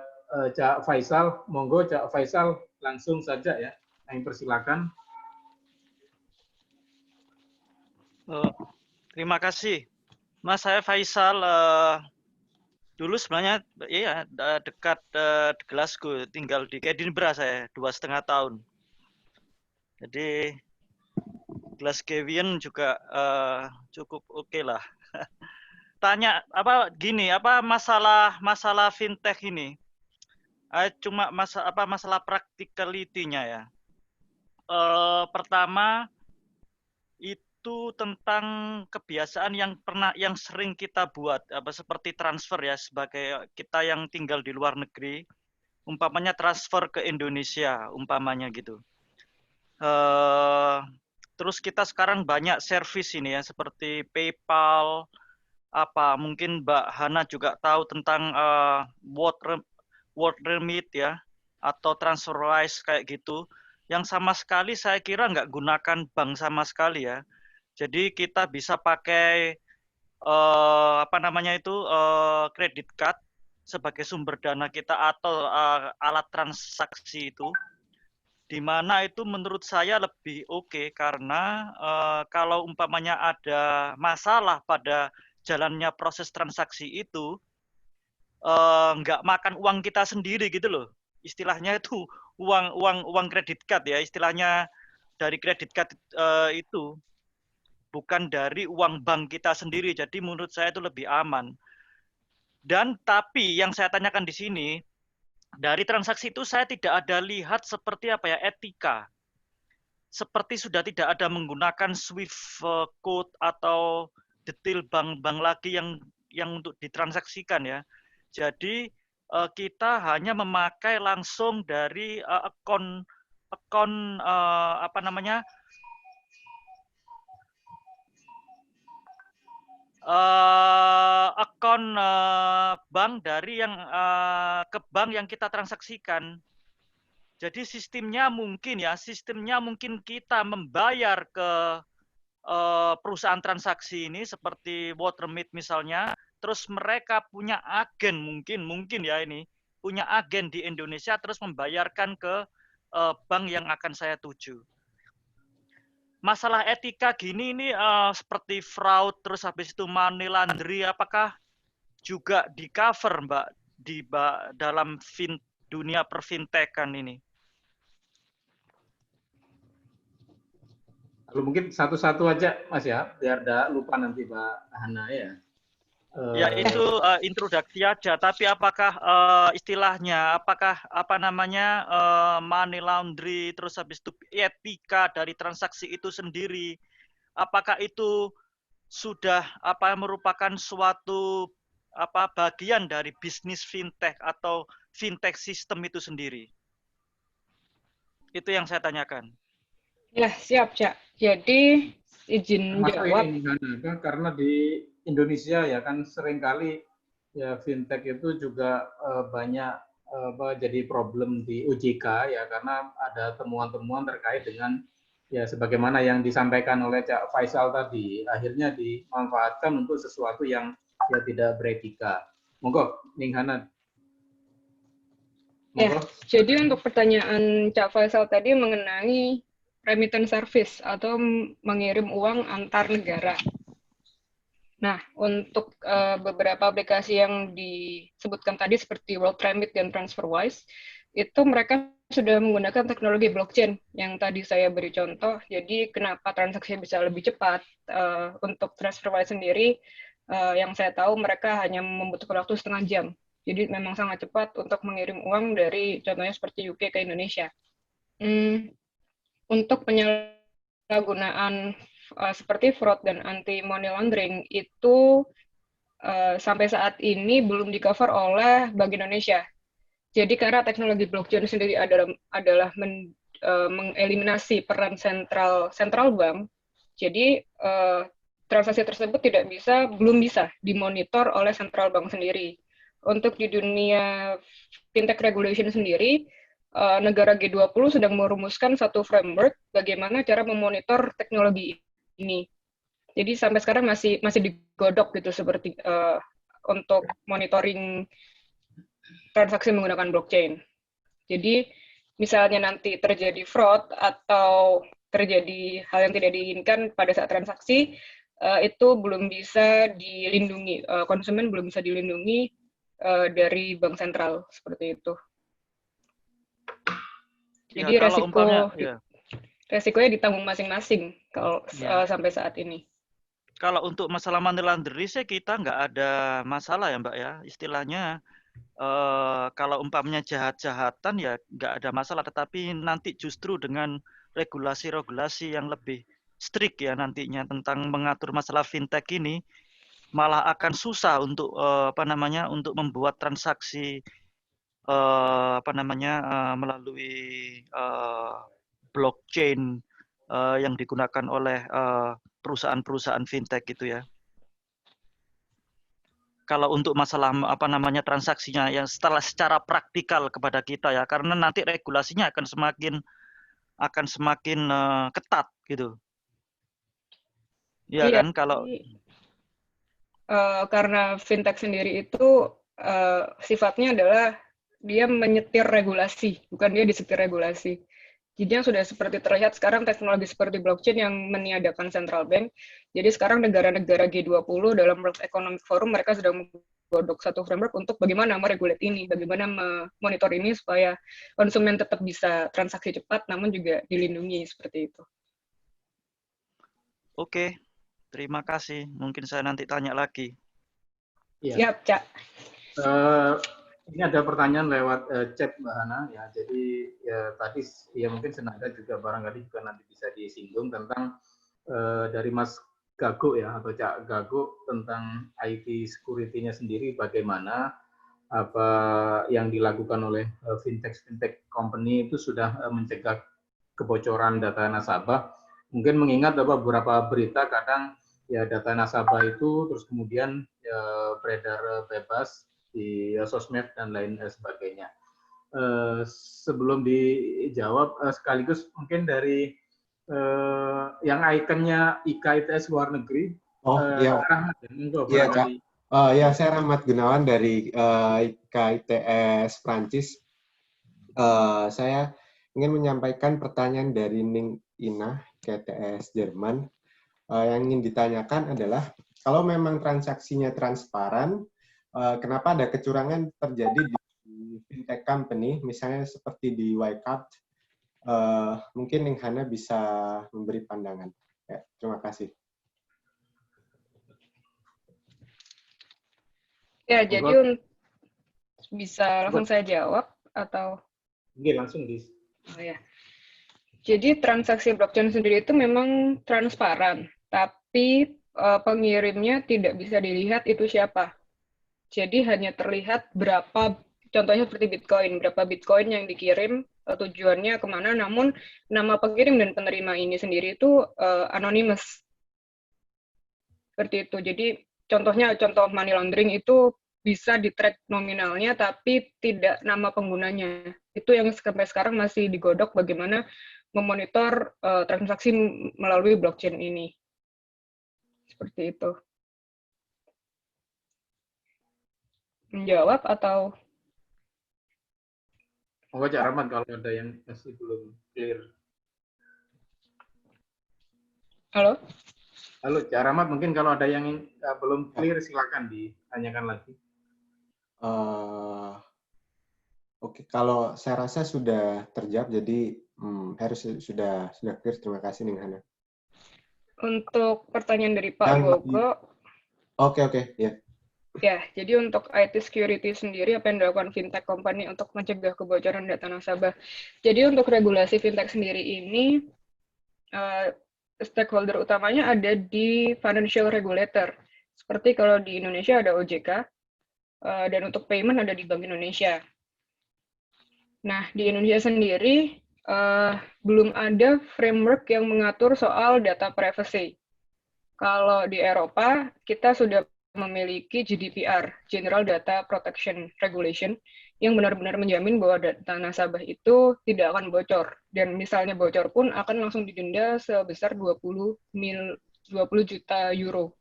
Cak Faisal, monggo Cak Faisal langsung saja ya, kami persilakan. Terima kasih, Mas. Saya Faisal. Dulu sebenarnya iya dekat Glasgow, tinggal di Edinburgh saya 2,5 tahun. Jadi Glasgowian juga cukup oke lah. Tanya apa gini, apa masalah fintech ini? Cuma masalah practicality-nya ya. Pertama itu tentang kebiasaan yang sering kita buat, seperti transfer ya, sebagai kita yang tinggal di luar negeri, umpamanya transfer ke Indonesia, umpamanya gitu. Terus kita sekarang banyak service ini ya, seperti PayPal, mungkin Mbak Hana juga tahu tentang World Remit ya, atau TransferWise kayak gitu, yang sama sekali saya kira nggak gunakan bank sama sekali ya. Jadi kita bisa pakai kredit card sebagai sumber dana kita atau alat transaksi itu, di mana itu menurut saya lebih oke karena kalau umpamanya ada masalah pada jalannya proses transaksi itu, nggak makan uang kita sendiri gitu loh. Istilahnya itu uang kredit card ya, istilahnya dari kredit card itu bukan dari uang bank kita sendiri. Jadi menurut saya itu lebih aman. Dan tapi yang saya tanyakan di sini, dari transaksi itu saya tidak ada lihat seperti etika. Seperti sudah tidak ada menggunakan Swift code atau detail bank-bank lagi yang untuk ditransaksikan ya. Jadi kita hanya memakai langsung dari akun bank dari ke bank yang kita transaksikan. Jadi sistemnya mungkin kita membayar ke perusahaan transaksi ini seperti Watermeet misalnya, terus mereka punya agen mungkin ya ini, punya agen di Indonesia terus membayarkan ke bank yang akan saya tuju. Masalah etika gini ini seperti fraud, terus habis itu money laundry, apakah juga di cover Mbak dalam dunia perfintekan ini? Lalu mungkin satu-satu aja Mas ya, biar tidak lupa nanti Mbak Hana ya. Ya itu introduksi aja, tapi apakah istilahnya, money laundry, terus habis itu etika dari transaksi itu sendiri, apakah itu sudah merupakan suatu bagian dari bisnis fintech atau fintech sistem itu sendiri? Itu yang saya tanyakan. Ya, siap, Cak. Jadi, izin jawab. Ini Hana, karena di Indonesia ya kan seringkali ya fintech itu juga banyak jadi problem di OJK ya karena ada temuan-temuan terkait dengan ya sebagaimana yang disampaikan oleh Cak Faisal tadi, akhirnya dimanfaatkan untuk sesuatu yang ya tidak beretika. Monggo, Ning Hana. Ya, jadi untuk pertanyaan Cak Faisal tadi mengenai remittance service atau mengirim uang antar negara. Nah, untuk beberapa aplikasi yang disebutkan tadi seperti World Remit dan TransferWise, itu mereka sudah menggunakan teknologi blockchain yang tadi saya beri contoh. Jadi kenapa transaksi bisa lebih cepat? Untuk TransferWise sendiri, yang saya tahu mereka hanya membutuhkan waktu 1/2 jam. Jadi memang sangat cepat untuk mengirim uang dari contohnya seperti UK ke Indonesia. Untuk penyalahgunaan seperti fraud dan anti money laundering itu sampai saat ini belum di-cover oleh Bank Indonesia. Jadi karena teknologi blockchain sendiri adalah mengeliminasi peran sentral bank, jadi transaksi tersebut belum bisa dimonitor oleh sentral bank sendiri. Untuk di dunia fintech regulation sendiri, negara G20 sedang merumuskan satu framework bagaimana cara memonitor teknologi ini. Jadi sampai sekarang masih digodok gitu seperti untuk monitoring transaksi menggunakan blockchain. Jadi misalnya nanti terjadi fraud atau terjadi hal yang tidak diinginkan pada saat transaksi, itu belum bisa dilindungi, konsumen belum bisa dilindungi dari bank sentral seperti itu. Jadi Ya, kalau umpamanya, resikonya ditanggung masing-masing kalau sampai saat ini. Kalau untuk masalah money laundering sih kita nggak ada masalah ya Mbak ya. Istilahnya kalau umpamanya jahat-jahatan ya nggak ada masalah. Tetapi nanti justru dengan regulasi-regulasi yang lebih strict ya nantinya tentang mengatur masalah fintech ini malah akan susah untuk untuk membuat transaksi melalui blockchain yang digunakan oleh perusahaan-perusahaan fintech gitu ya. Kalau untuk masalah transaksinya yang secara praktikal kepada kita ya, karena nanti regulasinya akan semakin ketat gitu. Ya kan kalau karena fintech sendiri itu sifatnya adalah dia menyetir regulasi, bukan dia disetir regulasi. Jadi yang sudah seperti terlihat sekarang teknologi seperti blockchain yang meniadakan central bank. Jadi sekarang negara-negara G20 dalam World Economic Forum mereka sedang menggodok satu framework untuk bagaimana meregulate ini, bagaimana memonitor ini supaya konsumen tetap bisa transaksi cepat namun juga dilindungi seperti itu. Oke, terima kasih. Mungkin saya nanti tanya lagi. Siap, Cak. Ini ada pertanyaan lewat chat Mbak Hana ya. Jadi ya, tadi ya mungkin senada juga barangkali juga nanti bisa disinggung tentang dari Mas Gago ya atau Cak Gago tentang IT security-nya sendiri bagaimana apa yang dilakukan oleh fintech company itu sudah mencegah kebocoran data nasabah. Mungkin mengingat beberapa berita kadang ya data nasabah itu terus kemudian beredar bebas di sosmed dan lain sebagainya. Sebelum dijawab, sekaligus mungkin dari yang ikonnya IKITS luar negeri. Iya. Iya, Kak. Ya, saya Rahmat Gunawan dari IKITS Prancis. Saya ingin menyampaikan pertanyaan dari Ning Ina, IKITS Jerman. Yang ingin ditanyakan adalah, kalau memang transaksinya transparan, kenapa ada kecurangan terjadi di fintech company, misalnya seperti di Wirecard? Mungkin Ning Hana bisa memberi pandangan. Ya, terima kasih. Ya, jadi bisa langsung saya jawab atau? Oke, langsung Oh ya. Jadi transaksi blockchain sendiri itu memang transparan, tapi pengirimnya tidak bisa dilihat itu siapa. Jadi hanya terlihat berapa, contohnya seperti Bitcoin, berapa Bitcoin yang dikirim, tujuannya kemana, namun nama pengirim dan penerima ini sendiri itu anonymous. Seperti itu. Jadi contoh money laundering itu bisa di-track nominalnya, tapi tidak nama penggunanya. Itu yang sampai sekarang masih digodok bagaimana memonitor transaksi melalui blockchain ini. Seperti itu. Menjawab atau? Cak Rahmat kalau ada yang masih belum clear. Halo? Halo, Cak Rahmat, mungkin kalau ada yang belum clear silakan ditanyakan lagi. Oke, kalau saya rasa sudah terjawab, jadi harus sudah clear. Terima kasih, Ning Hana. Untuk pertanyaan dari Pak Gogo. Oke, ya. Ya, jadi untuk IT security sendiri, apa yang dilakukan fintech company untuk mencegah kebocoran data nasabah? Jadi untuk regulasi fintech sendiri ini, stakeholder utamanya ada di financial regulator. Seperti kalau di Indonesia ada OJK, dan untuk payment ada di Bank Indonesia. Nah, di Indonesia sendiri belum ada framework yang mengatur soal data privacy. Kalau di Eropa, kita sudah memiliki GDPR, General Data Protection Regulation, yang benar-benar menjamin bahwa data nasabah itu tidak akan bocor. Dan misalnya bocor pun akan langsung didenda sebesar 20 juta euro.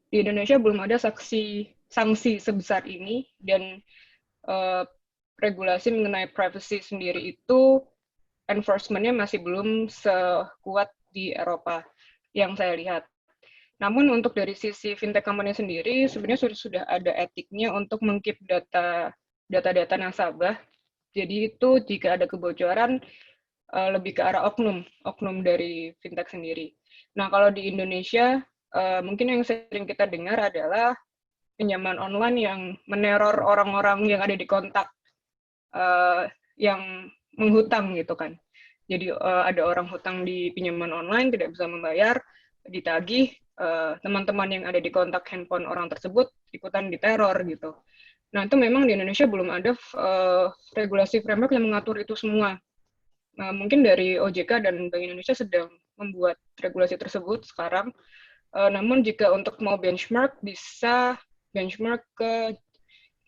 Di Indonesia belum ada sanksi sebesar ini, dan regulasi mengenai privacy sendiri itu enforcement-nya masih belum sekuat di Eropa yang saya lihat. Namun untuk dari sisi fintech company sendiri, sebenarnya sudah ada etiknya untuk meng-keep data-data nasabah. Jadi itu jika ada kebocoran, lebih ke arah oknum dari fintech sendiri. Nah, kalau di Indonesia, mungkin yang sering kita dengar adalah pinjaman online yang meneror orang-orang yang ada di kontak, yang menghutang gitu kan. Jadi ada orang hutang di pinjaman online, tidak bisa membayar, ditagih, teman-teman yang ada di kontak handphone orang tersebut ikutan diteror gitu. Nah, itu memang di Indonesia belum ada regulasi framework yang mengatur itu semua. Mungkin dari OJK dan Bank Indonesia sedang membuat regulasi tersebut sekarang. Namun jika untuk mau benchmark, bisa benchmark ke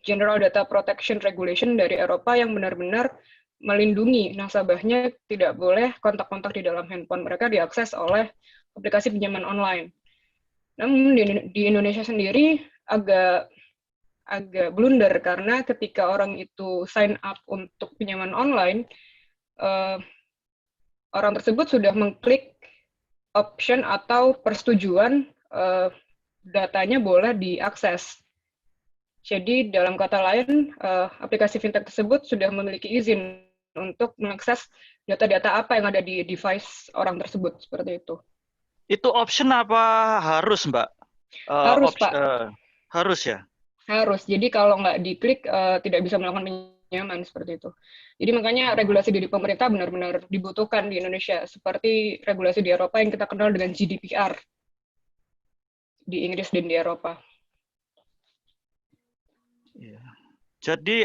General Data Protection Regulation dari Eropa yang benar-benar melindungi nasabahnya, tidak boleh kontak-kontak di dalam handphone mereka diakses oleh aplikasi pinjaman online. Namun di Indonesia sendiri agak blunder karena ketika orang itu sign up untuk pinjaman online, orang tersebut sudah mengklik option atau persetujuan datanya boleh diakses. Jadi dalam kata lain, aplikasi fintech tersebut sudah memiliki izin untuk mengakses data-data apa yang ada di device orang tersebut, seperti itu. Itu option apa harus, Mbak? Harus, Pak. Harus ya? Harus. Jadi kalau nggak diklik, tidak bisa melakukan pinjaman, seperti itu. Jadi makanya regulasi dari pemerintah benar-benar dibutuhkan di Indonesia, seperti regulasi di Eropa yang kita kenal dengan GDPR, di Inggris dan di Eropa. Ya. Jadi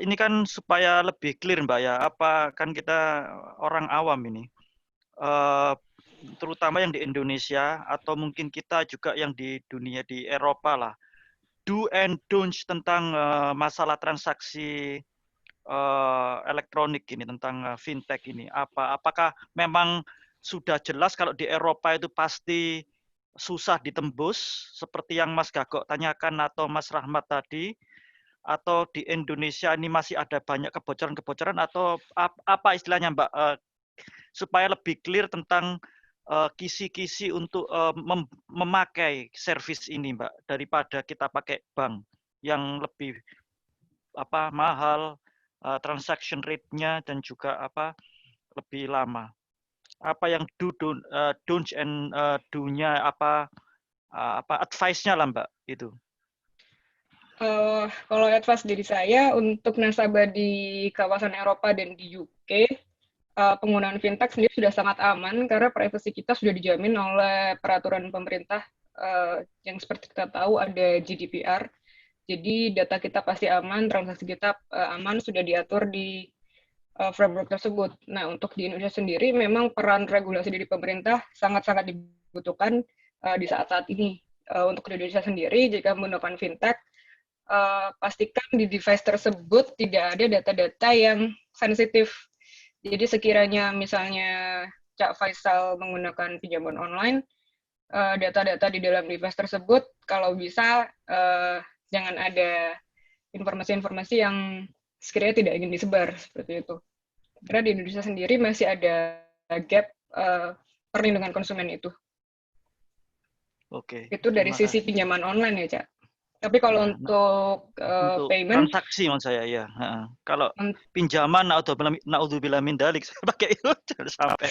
ini kan supaya lebih clear, Mbak ya, apa kan kita orang awam ini, terutama yang di Indonesia atau mungkin kita juga yang di dunia di Eropa lah, do and don'ts tentang masalah transaksi elektronik ini, tentang fintech ini. Apakah memang sudah jelas kalau di Eropa itu pasti susah ditembus seperti yang Mas Gagok tanyakan atau Mas Rahmat tadi? Atau di Indonesia ini masih ada banyak kebocoran-kebocoran atau apa istilahnya, Mbak, supaya lebih clear tentang kisi-kisi untuk memakai service ini, Mbak, daripada kita pakai bank yang lebih mahal, transaction rate-nya dan juga lebih lama. Apa yang don'ts and do-nya advice-nya lah, Mbak, itu. Kalau advice dari saya untuk nasabah di kawasan Eropa dan di UK, penggunaan fintech sendiri sudah sangat aman karena privasi kita sudah dijamin oleh peraturan pemerintah yang seperti kita tahu ada GDPR. Jadi data kita pasti aman, transaksi kita aman, sudah diatur di framework tersebut. Nah, untuk di Indonesia sendiri memang peran regulasi dari pemerintah sangat-sangat dibutuhkan di saat-saat ini. Untuk di Indonesia sendiri, jika menggunakan fintech, pastikan di device tersebut tidak ada data-data yang sensitif. Jadi sekiranya misalnya Cak Faisal menggunakan pinjaman online, data-data di dalam device tersebut kalau bisa jangan ada informasi-informasi yang sekiranya tidak ingin disebar, seperti itu. Karena di Indonesia sendiri masih ada gap perlindungan konsumen itu. Oke. Itu dari sisi pinjaman online ya, Cak. Tapi kalau untuk payment, transaksi maksud saya ya. Kalau pinjaman naudzubillah min dzalik saya pakai itu jangan sampai.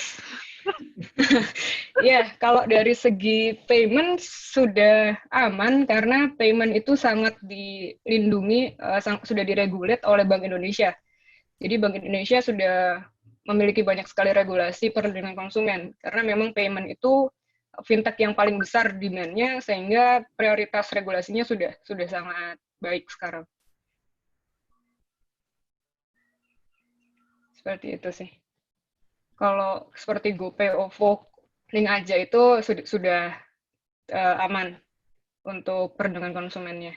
Ya, kalau dari segi payment sudah aman karena payment itu sangat dilindungi, sudah diregulat oleh Bank Indonesia. Jadi Bank Indonesia sudah memiliki banyak sekali regulasi perlindungan konsumen, karena memang payment itu fintech yang paling besar demand-nya, sehingga prioritas regulasinya sudah sangat baik sekarang. Seperti itu sih. Kalau seperti GoPay, OVO, Link Aja itu sudah aman untuk perlindungan konsumennya.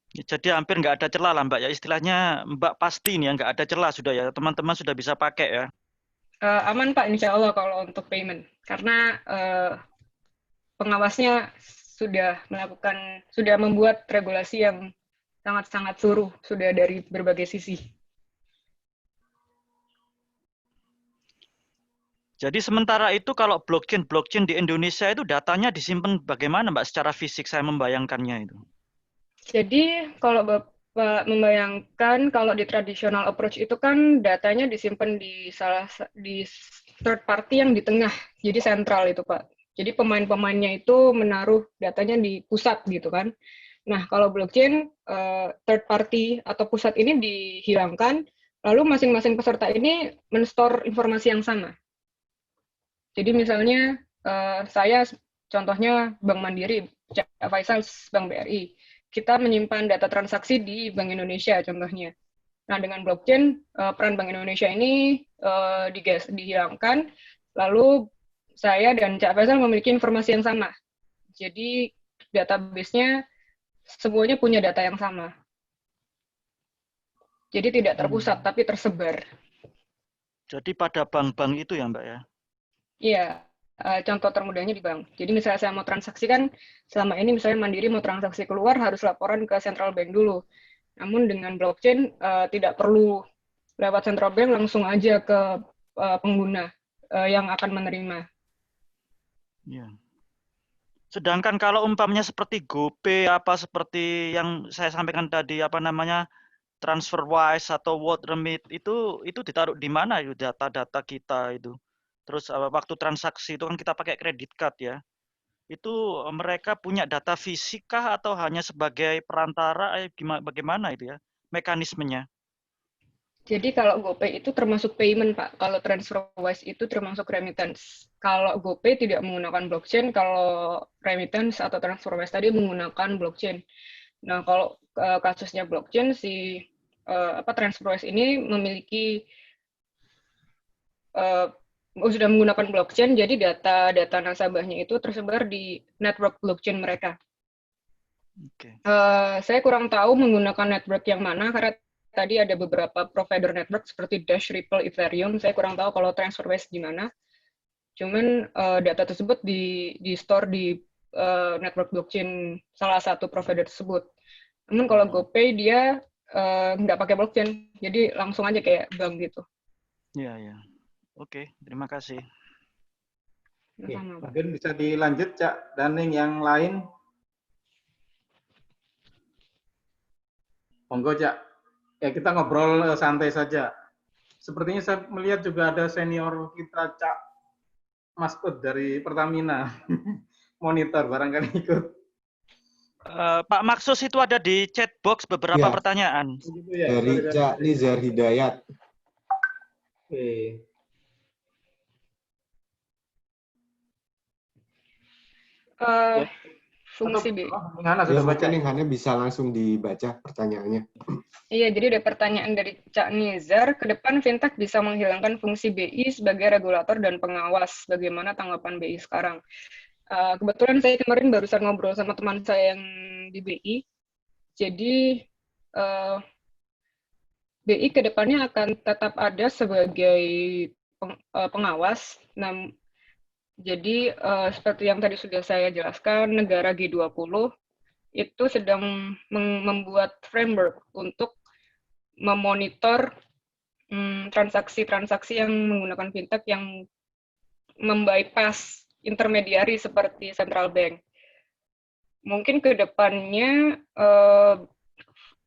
Jadi hampir nggak ada celah lah Mbak ya, istilahnya Mbak pasti nih ya nggak ada celah sudah ya, teman-teman sudah bisa pakai ya. Aman Pak, insya Allah kalau untuk payment, karena pengawasnya sudah membuat regulasi yang sangat-sangat suruh, sudah dari berbagai sisi. Jadi sementara itu kalau blockchain di Indonesia itu datanya disimpan bagaimana Mbak secara fisik, saya membayangkannya itu. Jadi kalau Bapak membayangkan kalau di traditional approach itu kan datanya disimpan di third party yang di tengah, jadi sentral itu Pak. Jadi pemain-pemainnya itu menaruh datanya di pusat gitu kan. Nah kalau blockchain third party atau pusat ini dihilangkan, lalu masing-masing peserta ini men-store informasi yang sama. Jadi misalnya saya contohnya Bank Mandiri, Faisal Bank BRI, kita menyimpan data transaksi di Bank Indonesia contohnya. Nah dengan blockchain peran Bank Indonesia ini dihilangkan, lalu saya dan Cak Faisal memiliki informasi yang sama. Jadi database-nya semuanya punya data yang sama. Jadi tidak terpusat tapi tersebar. Jadi pada bank-bank itu ya Mbak ya? Iya, contoh termudahnya di bank. Jadi misalnya saya mau transaksi kan, selama ini misalnya Mandiri mau transaksi keluar harus laporan ke central bank dulu. Namun dengan blockchain tidak perlu lewat central bank, langsung aja ke pengguna yang akan menerima. Ya. Sedangkan kalau umpamanya seperti GoPay seperti yang saya sampaikan tadi TransferWise atau WorldRemit itu ditaruh di mana itu data-data kita itu. Terus waktu transaksi itu kan kita pakai credit card ya. Itu mereka punya data fisik kah atau hanya sebagai perantara bagaimana itu ya mekanismenya? Jadi kalau GoPay itu termasuk payment, Pak. Kalau TransferWise itu termasuk remittance. Kalau GoPay tidak menggunakan blockchain, kalau remittance atau TransferWise tadi menggunakan blockchain. Nah, kalau kasusnya blockchain, TransferWise ini memiliki sudah menggunakan blockchain, jadi data nasabahnya itu tersebar di network blockchain mereka. Okay. Saya kurang tahu menggunakan network yang mana, karena tadi ada beberapa provider network seperti Dash, Ripple, Ethereum. Saya kurang tahu kalau TransferWise di mana. Cuman data tersebut di store di network blockchain salah satu provider tersebut. Namun kalau GoPay dia nggak pakai blockchain, jadi langsung aja kayak bank gitu. Iya, iya. Oke, terima kasih. Oke, mungkin bisa dilanjut, Cak Daning, yang lain. Monggo, Cak. Ya, kita ngobrol santai saja. Sepertinya saya melihat juga ada senior kita, Cak Masud dari Pertamina. Monitor, barangkali ikut. Pak Maksus itu ada di chat box beberapa pertanyaan. Dari Cak Nizar Hidayat. Oke. Fungsi B. Ya, mungkin Hana bisa langsung dibaca pertanyaannya. Iya, jadi ada pertanyaan dari Cak Nizar. Ke depan fintech bisa menghilangkan fungsi BI sebagai regulator dan pengawas. Bagaimana tanggapan BI sekarang? Kebetulan saya kemarin barusan ngobrol sama teman saya yang di BI. Jadi BI ke depannya akan tetap ada sebagai pengawas. Jadi seperti yang tadi sudah saya jelaskan, negara G20 itu sedang membuat framework untuk memonitor transaksi-transaksi yang menggunakan fintech yang membypass intermediari seperti central bank. Mungkin ke depannya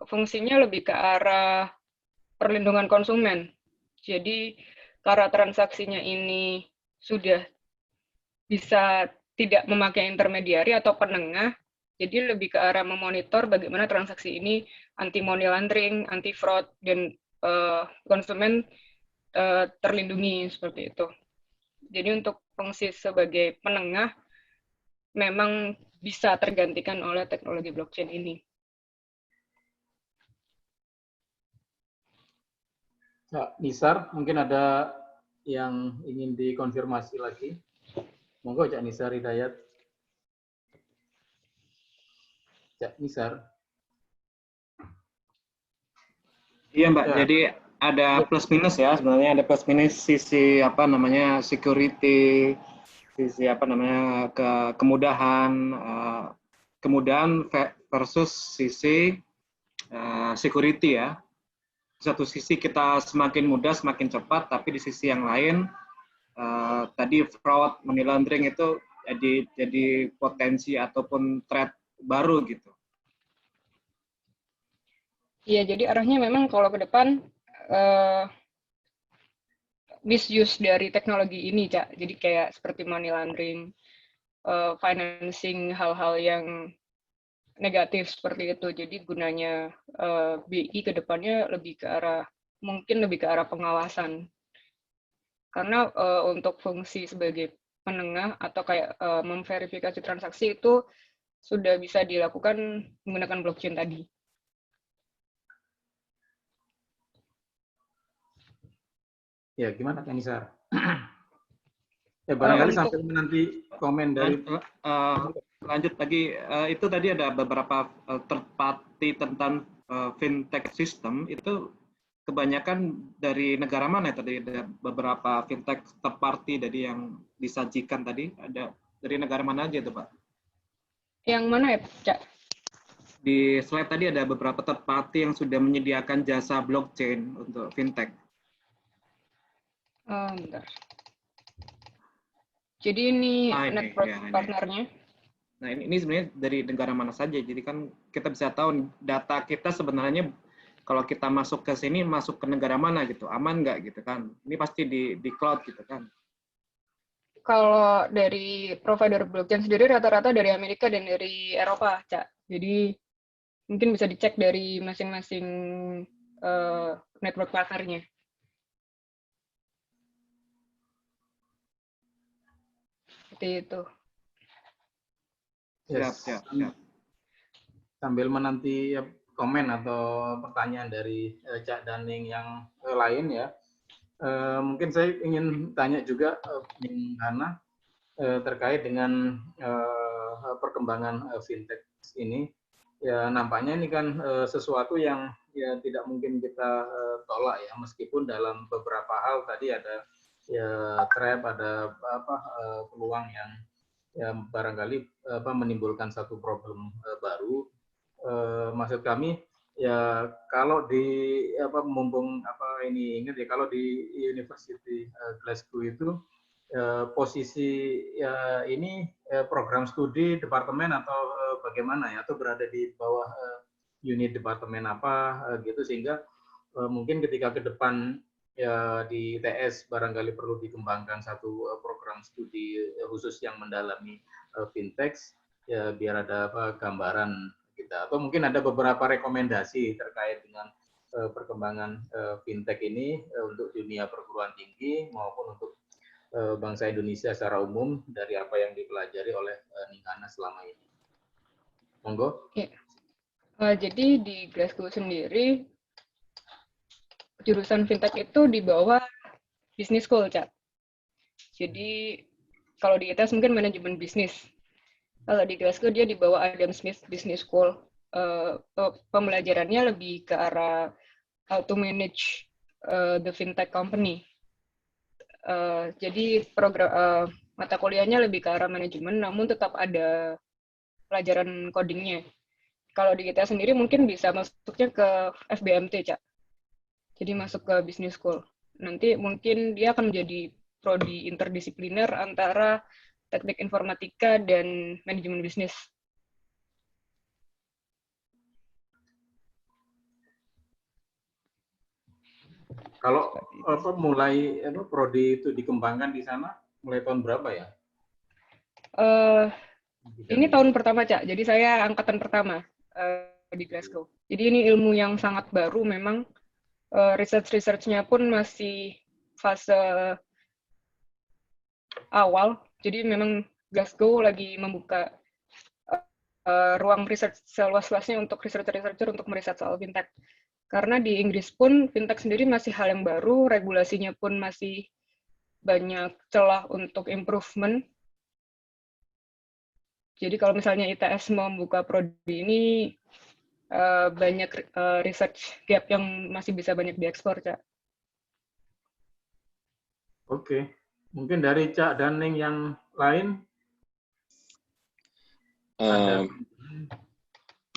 fungsinya lebih ke arah perlindungan konsumen. Jadi karena transaksinya ini sudah bisa tidak memakai intermediari atau penengah, jadi lebih ke arah memonitor bagaimana transaksi ini anti money laundering, anti fraud, dan konsumen terlindungi seperti itu. Jadi untuk fungsi sebagai penengah memang bisa tergantikan oleh teknologi blockchain ini. Cak Nisar, mungkin ada yang ingin dikonfirmasi lagi. Monggo Cak Nisar Hidayat. Cak Nisar. Iya Mbak, jadi ada plus minus ya, sebenarnya ada plus minus sisi apa namanya security, sisi apa namanya kemudahan, kemudahan versus sisi security ya. Satu sisi kita semakin mudah, semakin cepat, tapi di sisi yang lain tadi fraud, money laundering itu jadi potensi ataupun threat baru gitu. Iya, jadi arahnya memang kalau ke depan misuse dari teknologi ini, Cak. Jadi kayak seperti money laundering, financing hal-hal yang negatif seperti itu. Jadi gunanya BI ke depannya mungkin lebih ke arah pengawasan. Karena untuk fungsi sebagai penengah atau kayak memverifikasi transaksi itu sudah bisa dilakukan menggunakan blockchain tadi. Ya, gimana Kak Nisar? Ya, barangkali sampai menanti komen dari... Lanjut lagi, itu tadi ada beberapa third party tentang fintech system, itu kebanyakan dari negara mana tadi? Ada beberapa fintech third party dari yang disajikan tadi, ada dari negara mana aja itu Pak? Yang mana ya, Cak? Di slide tadi ada beberapa third party yang sudah menyediakan jasa blockchain untuk fintech. Bentar. Jadi ini network partnernya. Nah ini sebenarnya dari negara mana saja. Jadi kan kita bisa tahu data kita sebenarnya kalau kita masuk ke sini masuk ke negara mana gitu, aman nggak gitu kan? Ini pasti di cloud gitu kan? Kalau dari provider blockchain sendiri rata-rata dari Amerika dan dari Eropa, Cak. Jadi mungkin bisa dicek dari masing-masing network partnernya. Seperti itu. Yes. Siap. Sambil menanti komen atau pertanyaan dari Cak Daning yang lain ya, mungkin saya ingin tanya juga Hana terkait dengan perkembangan fintech ini. Ya nampaknya ini kan sesuatu yang ya tidak mungkin kita tolak ya, meskipun dalam beberapa hal tadi ada ya trap, ada peluang yang ya barangkali menimbulkan satu problem baru. Maksud kami ya kalau di mumpung ini ingat ya, kalau di University Glasgow itu posisi ini program studi departemen atau bagaimana ya, atau berada di bawah unit departemen apa gitu, sehingga mungkin ketika ke depan ya di ITS barangkali perlu dikembangkan satu program studi khusus yang mendalami fintech ya, biar ada gambaran kita, atau mungkin ada beberapa rekomendasi terkait dengan perkembangan fintech ini untuk dunia perguruan tinggi maupun untuk bangsa Indonesia secara umum dari apa yang dipelajari oleh Ninghana selama ini. Monggo. Ya. Jadi di Glasgow sendiri jurusan fintech itu di bawah business school, Cak. Jadi kalau di ITS mungkin manajemen bisnis. Kalau di Glasgow dia di bawah Adam Smith Business School. Pembelajarannya lebih ke arah how to manage the fintech company. Jadi program mata kuliahnya lebih ke arah manajemen, namun tetap ada pelajaran codingnya. Kalau di ITS sendiri mungkin bisa masuknya ke FBMT, Cak. Jadi masuk ke business school. Nanti mungkin dia akan menjadi prodi interdisipliner antara teknik informatika dan manajemen bisnis. Kalau mulai prodi itu dikembangkan di sana mulai tahun berapa ya? Ini tahun pertama, Cak. Jadi saya angkatan pertama di Glasgow. Jadi ini ilmu yang sangat baru memang. Research-nya pun masih fase awal. Jadi memang Glasgow lagi membuka ruang riset seluas-luasnya untuk researcher untuk meriset soal fintech. Karena di Inggris pun fintech sendiri masih hal yang baru, regulasinya pun masih banyak celah untuk improvement. Jadi kalau misalnya ITS mau membuka prodi ini, banyak research gap yang masih bisa banyak diekspor, Cak. Oke. Mungkin dari Cak Daning yang lain?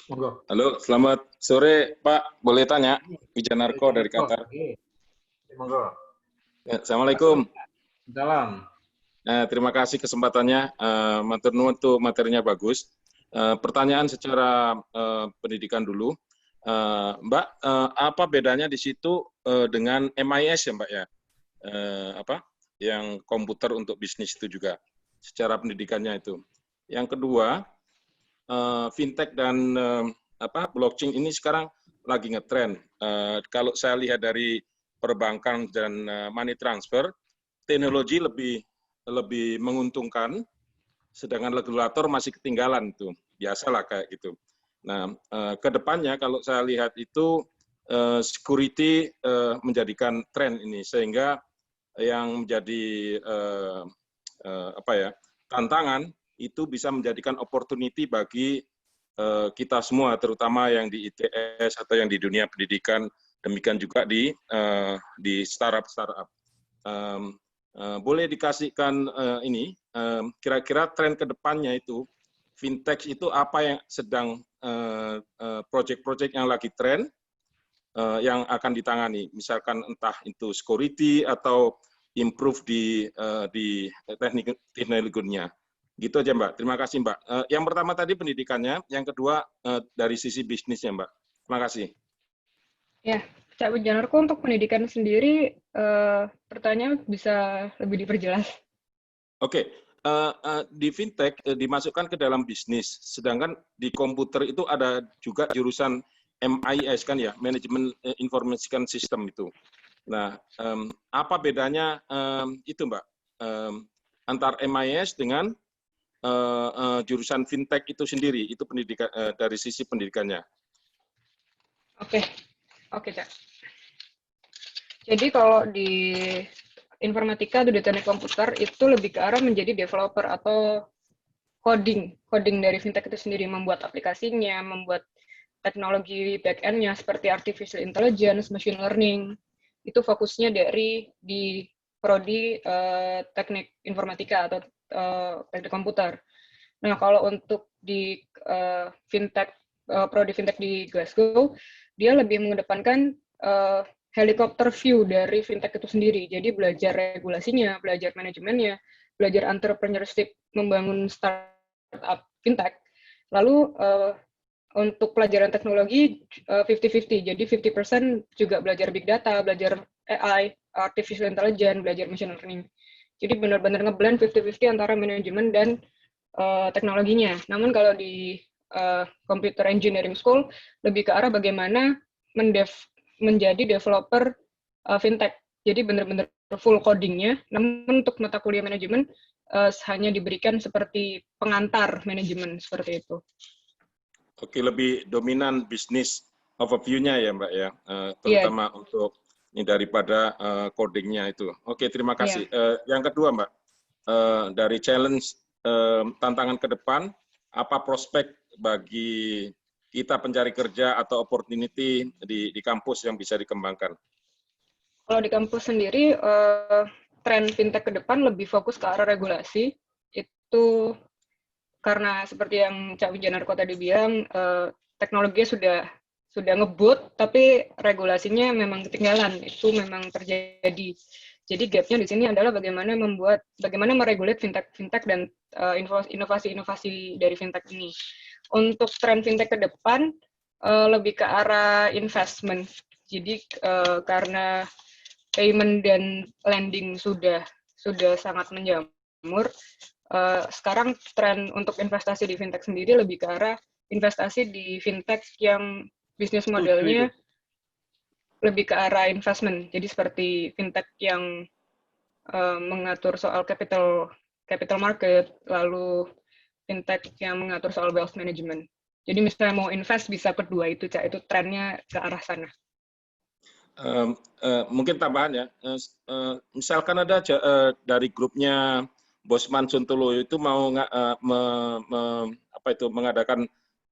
Monggo. Halo, selamat sore Pak. Boleh tanya? Wijanarko dari Qatar. Monggo. Ya, Assalamualaikum. Salam. Terima kasih kesempatannya. Matur nuwun tuh materinya bagus. Pertanyaan secara pendidikan dulu. Mbak, apa bedanya di situ dengan MIS ya Mbak ya? Yang komputer untuk bisnis itu juga secara pendidikannya itu. Yang kedua, fintech dan blockchain ini sekarang lagi ngetren. Kalau saya lihat dari perbankan dan money transfer, teknologi lebih menguntungkan, sedangkan regulator masih ketinggalan itu. Biasalah kayak gitu. Nah, ke depannya kalau saya lihat itu security menjadikan tren ini, sehingga yang menjadi tantangan itu bisa menjadikan opportunity bagi kita semua, terutama yang di ITS atau yang di dunia pendidikan, demikian juga di startup. Boleh dikasihkan ini, kira-kira tren ke depannya itu, fintech itu apa yang sedang, project-project yang lagi tren, yang akan ditangani, misalkan entah itu security atau improve di teknologinya. Gitu aja Mbak, terima kasih Mbak. Yang pertama tadi pendidikannya, yang kedua dari sisi bisnisnya Mbak. Terima kasih. Ya, Cak Wijanarko untuk pendidikan sendiri, pertanyaan bisa lebih diperjelas. Oke, di fintech dimasukkan ke dalam bisnis, sedangkan di komputer itu ada juga jurusan MIS kan ya, Management Information System itu. Nah, apa bedanya itu Mbak, antar MIS dengan jurusan fintech itu sendiri, itu pendidikan dari sisi pendidikannya. Oke, Cak. Jadi kalau di informatika atau di teknik komputer itu lebih ke arah menjadi developer atau coding dari fintech itu sendiri, membuat aplikasinya, membuat teknologi back-end-nya seperti artificial intelligence, machine learning. Itu fokusnya di prodi teknik informatika atau teknik komputer. Nah, kalau untuk di fintech, prodi fintech di Glasgow, dia lebih mengedepankan helikopter view dari fintech itu sendiri. Jadi belajar regulasinya, belajar manajemennya, belajar entrepreneurship, membangun startup fintech. Lalu untuk pelajaran teknologi 50-50. Jadi 50% juga belajar big data, belajar AI, artificial intelligence, belajar machine learning. Jadi benar-benar ngeblend 50-50 antara manajemen dan teknologinya. Namun kalau di computer engineering school lebih ke arah bagaimana menjadi developer fintech. Jadi benar-benar full codingnya. Namun untuk mata kuliah manajemen hanya diberikan seperti pengantar manajemen seperti itu. Oke, lebih dominan bisnis overview-nya ya Mbak ya, terutama untuk ini daripada coding-nya itu. Oke, terima kasih. Yang kedua Mbak, dari challenge tantangan ke depan, apa prospek bagi kita pencari kerja atau opportunity di kampus yang bisa dikembangkan? Kalau di kampus sendiri, tren fintech ke depan lebih fokus ke arah regulasi. Itu karena seperti yang Cak Wijanarko tadi bilang, teknologinya sudah ngebut, tapi regulasinya memang ketinggalan. Itu memang terjadi. Jadi gap-nya di sini adalah bagaimana meregulate fintech dan inovasi-inovasi dari fintech ini. Untuk tren fintech ke depan lebih ke arah investment. Jadi karena payment dan lending sudah sangat menjamur, sekarang tren untuk investasi di fintech sendiri lebih ke arah investasi di fintech yang bisnis modelnya lebih ke arah investment. Jadi seperti fintech yang mengatur soal capital market, lalu fintech yang mengatur soal wealth management. Jadi misalnya mau invest bisa kedua itu, Cak. Itu trennya ke arah sana. Mungkin tambahan ya. Misalkan ada dari grupnya Bosman Suntolo itu mau mengadakan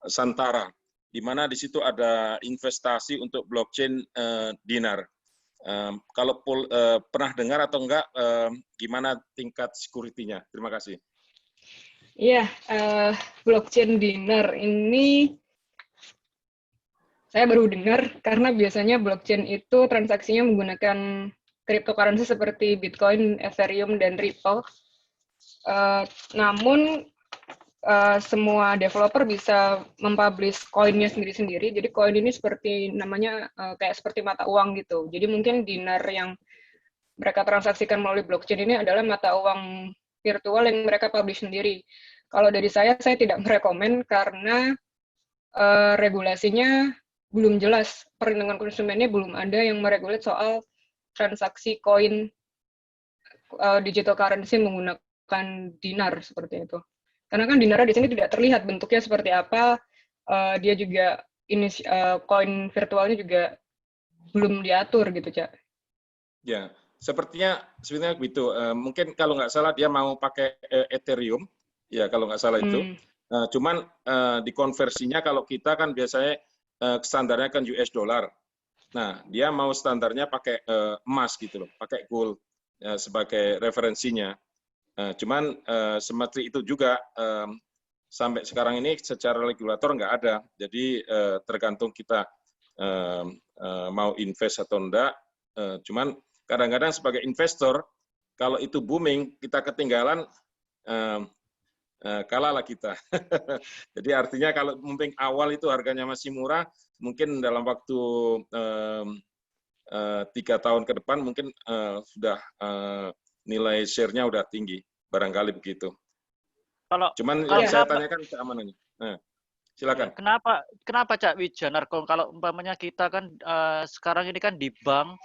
Santara, di mana di situ ada investasi untuk blockchain dinar. Kalau pernah dengar atau enggak, gimana tingkat security-nya? Terima kasih. Iya, blockchain dinar ini saya baru dengar karena biasanya blockchain itu transaksinya menggunakan cryptocurrency seperti Bitcoin, Ethereum, dan Ripple. Namun semua developer bisa mempublish koinnya sendiri-sendiri. Jadi koin ini seperti namanya kayak seperti mata uang gitu. Jadi mungkin dinar yang mereka transaksikan melalui blockchain ini adalah mata uang virtual yang mereka publish sendiri. Kalau dari saya tidak merekomen karena regulasinya belum jelas. Perlindungan konsumennya belum ada yang meregulate soal transaksi koin digital currency menggunakan dinar seperti itu. Karena kan dinarnya di sini tidak terlihat bentuknya seperti apa. Dia juga ini koin virtualnya juga belum diatur gitu, Cak. Ya, sebenarnya begitu. Mungkin kalau nggak salah dia mau pakai Ethereum, ya kalau nggak salah itu. Cuman dikonversinya kalau kita kan biasanya standarnya kan US dollar. Nah, dia mau standarnya pakai emas gitu loh, pakai gold sebagai referensinya. Cuman seperti itu juga sampai sekarang ini secara regulator nggak ada. Jadi tergantung kita mau invest atau enggak. Cuman kadang-kadang sebagai investor, kalau itu booming, kita ketinggalan, kalahlah kita. Jadi artinya kalau mungkin awal itu harganya masih murah, mungkin dalam waktu 3 tahun ke depan mungkin sudah nilai share-nya udah tinggi, barangkali begitu. Cuman yang saya tanyakan keamanannya. Silakan. Kenapa Cak Wijanarko, kalau umpamanya kita kan sekarang ini kan di bank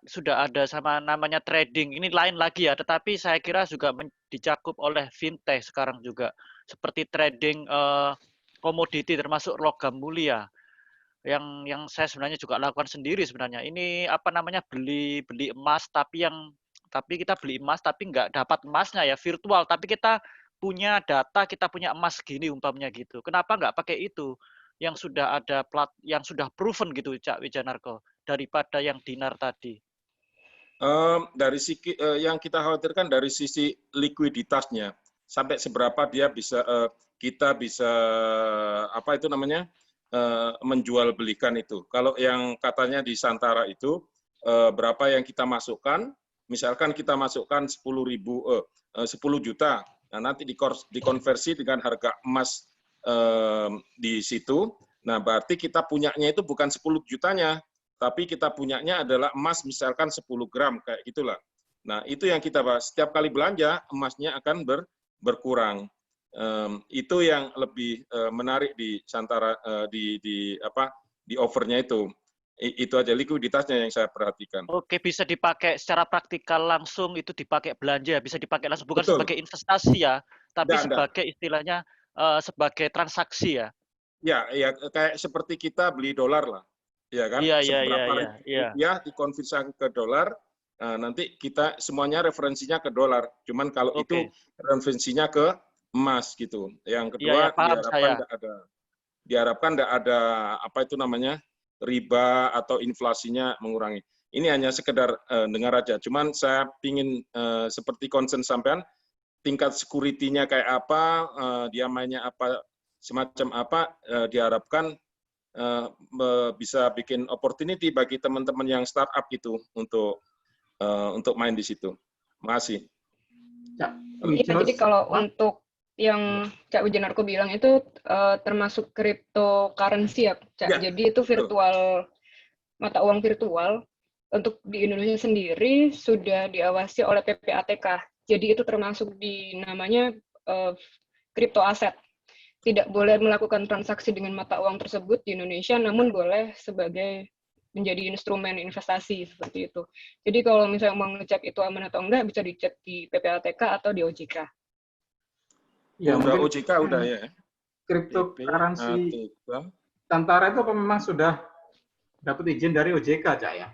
sudah ada sama namanya trading, ini lain lagi ya, tetapi saya kira juga dicakup oleh fintech sekarang juga, seperti trading komoditi termasuk logam mulia, yang saya sebenarnya juga lakukan sendiri sebenarnya. Ini apa namanya, beli emas, tapi kita beli emas tapi nggak dapat emasnya ya, virtual, tapi kita punya data, kita punya emas gini umpamanya gitu. Kenapa nggak pakai itu yang sudah ada yang sudah proven gitu, Cak Wijanarko, daripada yang dinar tadi? Dari sisi yang kita khawatirkan dari sisi likuiditasnya, sampai seberapa dia bisa kita bisa apa itu namanya menjual belikan itu. Kalau yang katanya di Santara itu berapa yang kita masukkan, misalkan kita masukkan 10 juta, nah nanti dikonversi dengan harga emas di situ. Nah, berarti kita punyanya itu bukan 10 jutanya, tapi kita punyanya adalah emas misalkan 10 gram, kayak gitulah. Nah, itu yang kita bahas. Setiap kali belanja, emasnya akan berkurang. Itu yang lebih menarik di Santara, di offernya itu. Itu aja likuiditasnya yang saya perhatikan. Oke, bisa dipakai secara praktikal langsung, itu dipakai belanja, bisa dipakai langsung, bukan Betul. sebagai investasi ya, tapi sebagai enggak. istilahnya sebagai transaksi ya. Ya, kayak seperti kita beli dolar lah, ya kan? Seberapa rupiah dikonversi ke dolar, nanti kita semuanya referensinya ke dolar. Cuman kalau itu referensinya ke emas gitu. Yang kedua diharapkan tidak ada apa itu namanya riba atau inflasinya mengurangi. Ini hanya sekedar dengar aja. Cuman saya pingin seperti concern sampean, tingkat security-nya kayak apa, dia mainnya apa, semacam apa, diharapkan bisa bikin opportunity bagi teman-teman yang startup itu untuk main di situ. Makasih. Iya, jadi kalau untuk yang Cak Wijanarko bilang itu termasuk cryptocurrency ya, Cak. Jadi itu virtual, mata uang virtual. Untuk di Indonesia sendiri sudah diawasi oleh PPATK. Jadi itu termasuk di namanya crypto aset. Tidak boleh melakukan transaksi dengan mata uang tersebut di Indonesia, namun boleh sebagai menjadi instrumen investasi seperti itu. Jadi kalau misalnya mau ngecek itu aman atau enggak, bisa dicek di PPATK atau di OJK. Ya, udah mungkin OJK udah ya. cryptocurrency Santara itu apa memang sudah dapat izin dari OJK, Cak ya?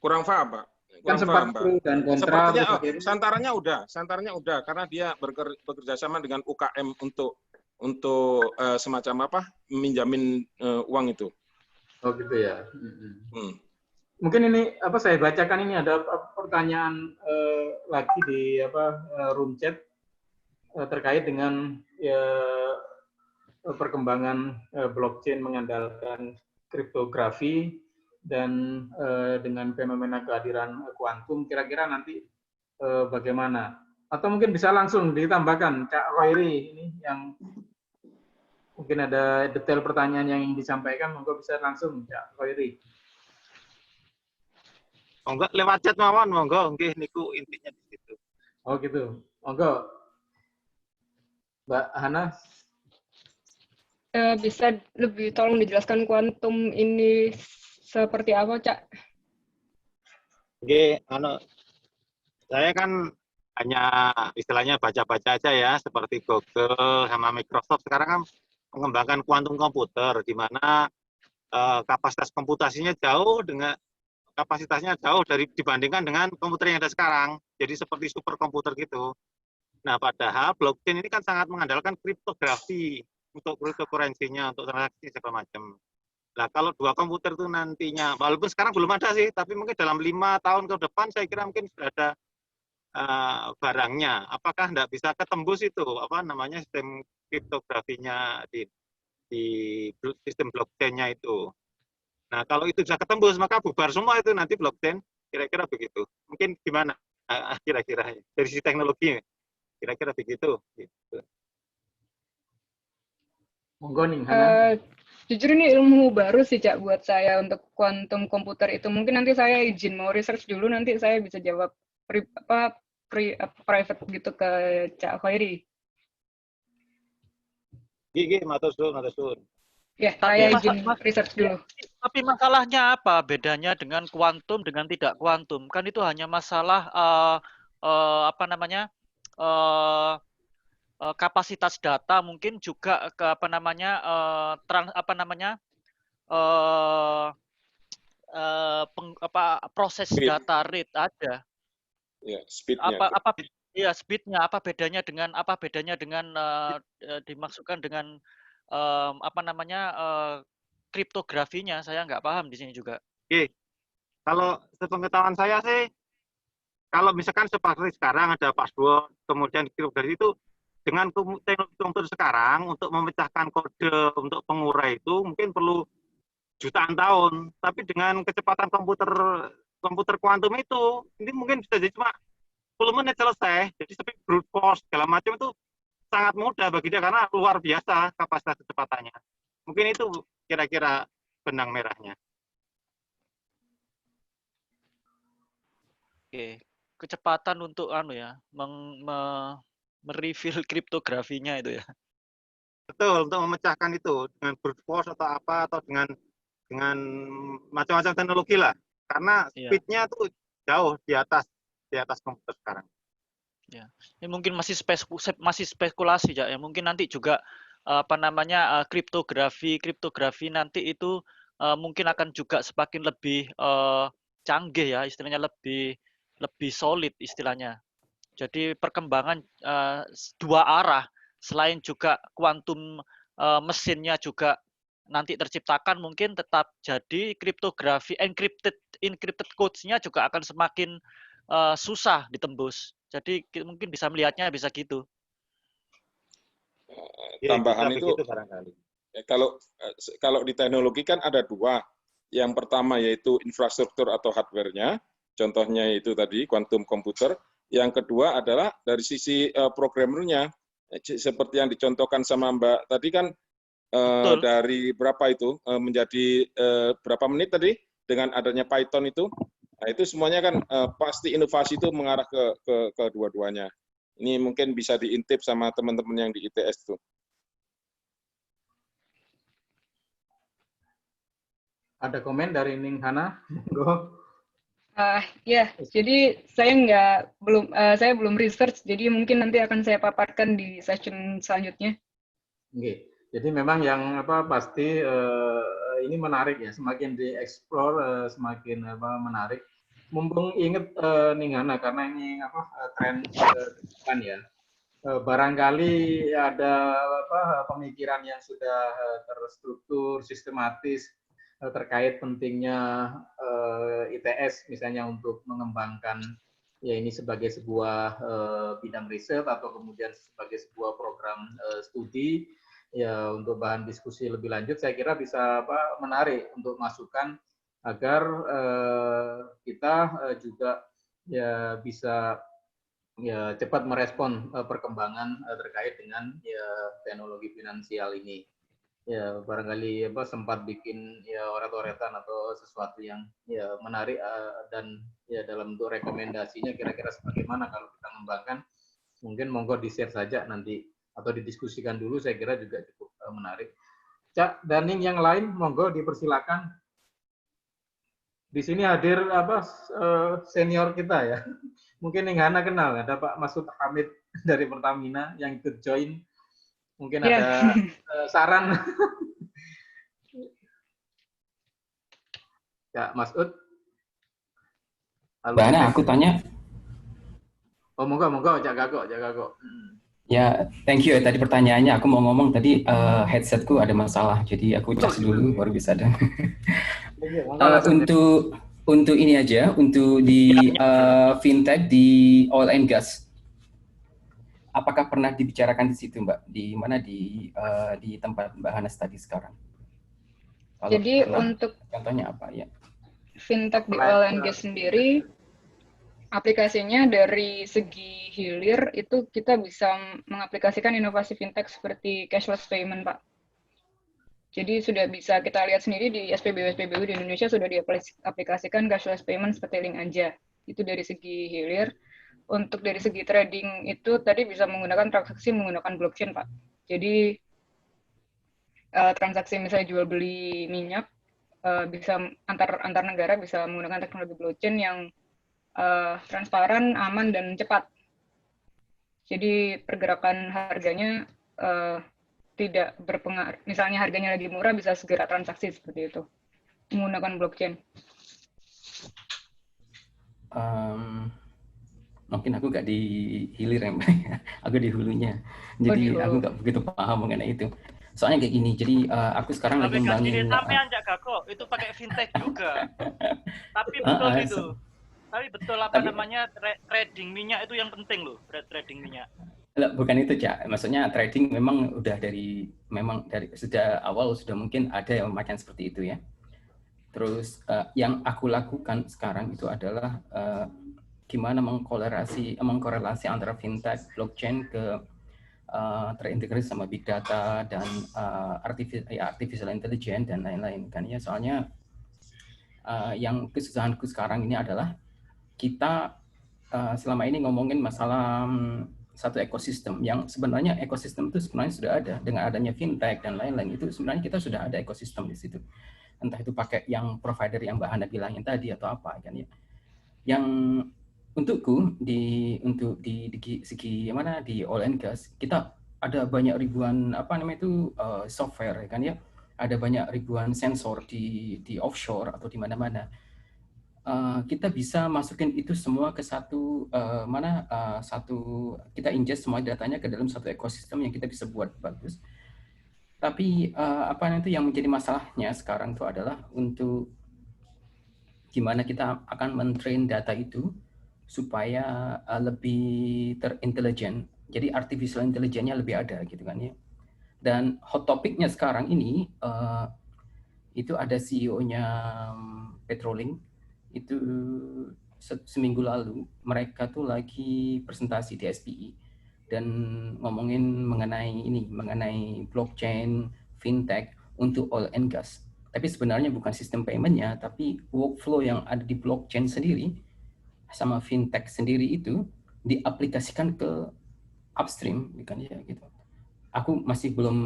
Kurang paham, Pak. Kan sempat pro dan kontra. Santaranya udah karena dia bekerja sama dengan UKM untuk semacam apa minjamin uang itu. Oh gitu ya. Mungkin ini apa saya bacakan ini ada pertanyaan lagi di room chat terkait dengan perkembangan blockchain mengandalkan kriptografi dan dengan fenomena kehadiran kuantum, kira-kira nanti bagaimana? Atau mungkin bisa langsung ditambahkan, Cak Roiri ini yang mungkin ada detail pertanyaan yang ingin disampaikan, monggo bisa langsung, Cak Roiri. Monggo lewat chat mawon, monggo nggih niku intinya di situ. Oh gitu, monggo. Mbak Hana. Bisa lebih tolong dijelaskan kuantum ini seperti apa, Cak? Oke, saya kan hanya istilahnya baca-baca aja ya, seperti Google sama Microsoft sekarang kan mengembangkan kuantum komputer, di mana kapasitasnya jauh dibandingkan dengan komputer yang ada sekarang. Jadi seperti superkomputer gitu. Nah, padahal blockchain ini kan sangat mengandalkan kriptografi untuk cryptocurrency-nya, untuk transaksi segala macam. Nah, kalau dua komputer itu nantinya, walaupun sekarang belum ada sih, tapi mungkin dalam 5 tahun ke depan saya kira mungkin sudah ada barangnya. Apakah tidak bisa ketembus itu sistem kriptografinya di sistem blockchain-nya itu. Nah, kalau itu bisa ketembus, maka bubar semua itu nanti blockchain, kira-kira begitu. Mungkin gimana kira-kira dari sisi teknologi, kira-kira begitu. Gitu. Monggo nih, Hana. Jujur ini ilmu baru sih, Cak, buat saya untuk kuantum komputer itu. Mungkin nanti saya izin mau research dulu, nanti saya bisa jawab private gitu ke Cak Khairi. Gigi, matur suwun. Ya, saya izin research dulu. Tapi masalahnya apa bedanya dengan kuantum dengan tidak kuantum? Kan itu hanya masalah kapasitas data, mungkin juga ke proses data rate ada. Ya, speed-nya. Speed-nya apa bedanya dengan dimaksudkan dengan kriptografinya? Saya nggak paham di sini juga. Oke. Kalau sepengetahuan saya sih, kalau misalkan seperti sekarang ada password, kemudian kriptografi itu dengan teknologi komputer sekarang untuk memecahkan kode untuk pengurai itu mungkin perlu jutaan tahun. Tapi dengan kecepatan komputer kuantum itu, ini mungkin bisa jadi cuma 10 menit selesai. Jadi seperti brute force segala macam itu sangat mudah bagi dia karena luar biasa kapasitas kecepatannya. Mungkin itu kira-kira benang merahnya. Oke, kecepatan untuk mereveal kriptografinya itu ya. Betul, untuk memecahkan itu dengan brute force atau apa atau dengan macam-macam teknologi lah. Karena speed-nya tuh jauh di atas komputer sekarang. Ya, ini mungkin masih spekulasi ya. Mungkin nanti juga kriptografi nanti itu mungkin akan juga semakin lebih canggih ya, istilahnya lebih solid istilahnya. Jadi perkembangan dua arah, selain juga kuantum mesinnya juga nanti terciptakan, mungkin tetap jadi kriptografi encrypted codes-nya juga akan semakin susah ditembus. Jadi mungkin bisa melihatnya bisa gitu. Tambahan itu kalau di teknologi kan ada dua. Yang pertama yaitu infrastruktur atau hardware-nya, contohnya itu tadi kuantum komputer. Yang kedua adalah dari sisi programmernya, seperti yang dicontohkan sama Mbak tadi kan dari berapa itu menjadi berapa menit tadi dengan adanya Python itu. Nah, itu semuanya kan pasti inovasi itu mengarah ke dua-duanya. Ini mungkin bisa diintip sama teman-teman yang di ITS tuh. Ada komen dari Ning Hana? Go. Ya, jadi saya belum research, jadi mungkin nanti akan saya paparkan di session selanjutnya. Oke, jadi memang yang pasti ini menarik ya, semakin dieksplor semakin menarik. Mumpung inget Ning Hana karena ini tren depan ya. Barangkali ada pemikiran yang sudah terstruktur, sistematis terkait pentingnya ITS misalnya untuk mengembangkan ya ini sebagai sebuah bidang riset atau kemudian sebagai sebuah program studi ya untuk bahan diskusi lebih lanjut. Saya kira bisa menarik untuk masukan agar kita juga ya bisa ya cepat merespon perkembangan terkait dengan ya teknologi finansial ini. Ya barangkali sempat bikin ya oret-oretan atau sesuatu yang ya menarik dan ya dalam bentuk rekomendasinya kira-kira sebagaimana kalau kita mengembangkan, mungkin monggo di-share saja nanti atau didiskusikan dulu, saya kira juga cukup menarik. Cak Daning yang lain monggo dipersilakan. Di sini hadir senior kita ya. Mungkin yang Hana kenal, ada Pak Masud Hamid dari Pertamina yang ikut join. Mungkin ada saran. Ya, Masud. Hana, aku tanya. Oh, monggo, jaga kok. Ya, thank you. Tadi pertanyaannya, aku mau ngomong tadi headsetku ada masalah, jadi aku cas dulu baru bisa ada. Untuk ini aja, untuk di fintech di oil and gas. Apakah pernah dibicarakan di situ, Mbak? Di mana di tempat Mbak Hana tadi sekarang? Kalau jadi pernah, untuk contohnya apa ya? Fintech di oil and gas sendiri, aplikasinya dari segi hilir itu kita bisa mengaplikasikan inovasi fintech seperti cashless payment, Pak. Jadi sudah bisa kita lihat sendiri di SPBU di Indonesia sudah diaplikasikan cashless payment seperti link aja. Itu dari segi hilir. Untuk dari segi trading itu tadi bisa menggunakan transaksi menggunakan blockchain, Pak. Jadi transaksi misalnya jual beli minyak bisa antar negara bisa menggunakan teknologi blockchain yang transparan, aman dan cepat. Jadi pergerakan harganya tidak berpengaruh. Misalnya harganya lagi murah bisa segera transaksi seperti itu menggunakan blockchain. Mungkin aku nggak di hilir ya, Mbak. Aku di hulunya. Jadi aku nggak begitu paham mengenai itu. Soalnya kayak gini, jadi aku sekarang lagi ngembangin. Sampean Cak Gago, itu pakai fintech juga. Tapi betul itu. Tapi betul namanya trading minyak itu yang penting loh, trading minyak. Bukan itu, Cak. Maksudnya trading memang dari sejak awal sudah mungkin ada yang macam seperti itu ya. Terus yang aku lakukan sekarang itu adalah gimana mengkorelasi antara fintech, blockchain ke terintegrasi sama big data dan artificial intelligence dan lain-lain kan ya. Soalnya yang kesusahanku sekarang ini adalah kita selama ini ngomongin masalah satu ekosistem yang sebenarnya ekosistem itu sebenarnya sudah ada dengan adanya fintech dan lain-lain. Itu sebenarnya kita sudah ada ekosistem di situ. Entah itu pakai yang provider yang Mbak Hana bilangin tadi atau apa kan ya. Yang untukku di segi mana di oil and gas kita ada banyak ribuan software kan ya, ada banyak ribuan sensor di offshore atau di mana-mana. Kita bisa masukin itu semua ke satu kita ingest semua datanya ke dalam satu ekosistem yang kita bisa buat bagus. Tapi yang menjadi masalahnya sekarang itu adalah untuk gimana kita akan men-train data itu supaya lebih terintelijen. Jadi artificial intelligence-nya lebih ada gitu kan ya. Dan hot topicnya sekarang ini itu ada CEO-nya Petrolink itu seminggu lalu mereka tuh lagi presentasi di SPI dan ngomongin mengenai blockchain, fintech untuk oil and gas. Tapi sebenarnya bukan sistem payment-nya, tapi workflow yang ada di blockchain sendiri sama fintech sendiri itu diaplikasikan ke upstream kan ya gitu. Aku masih belum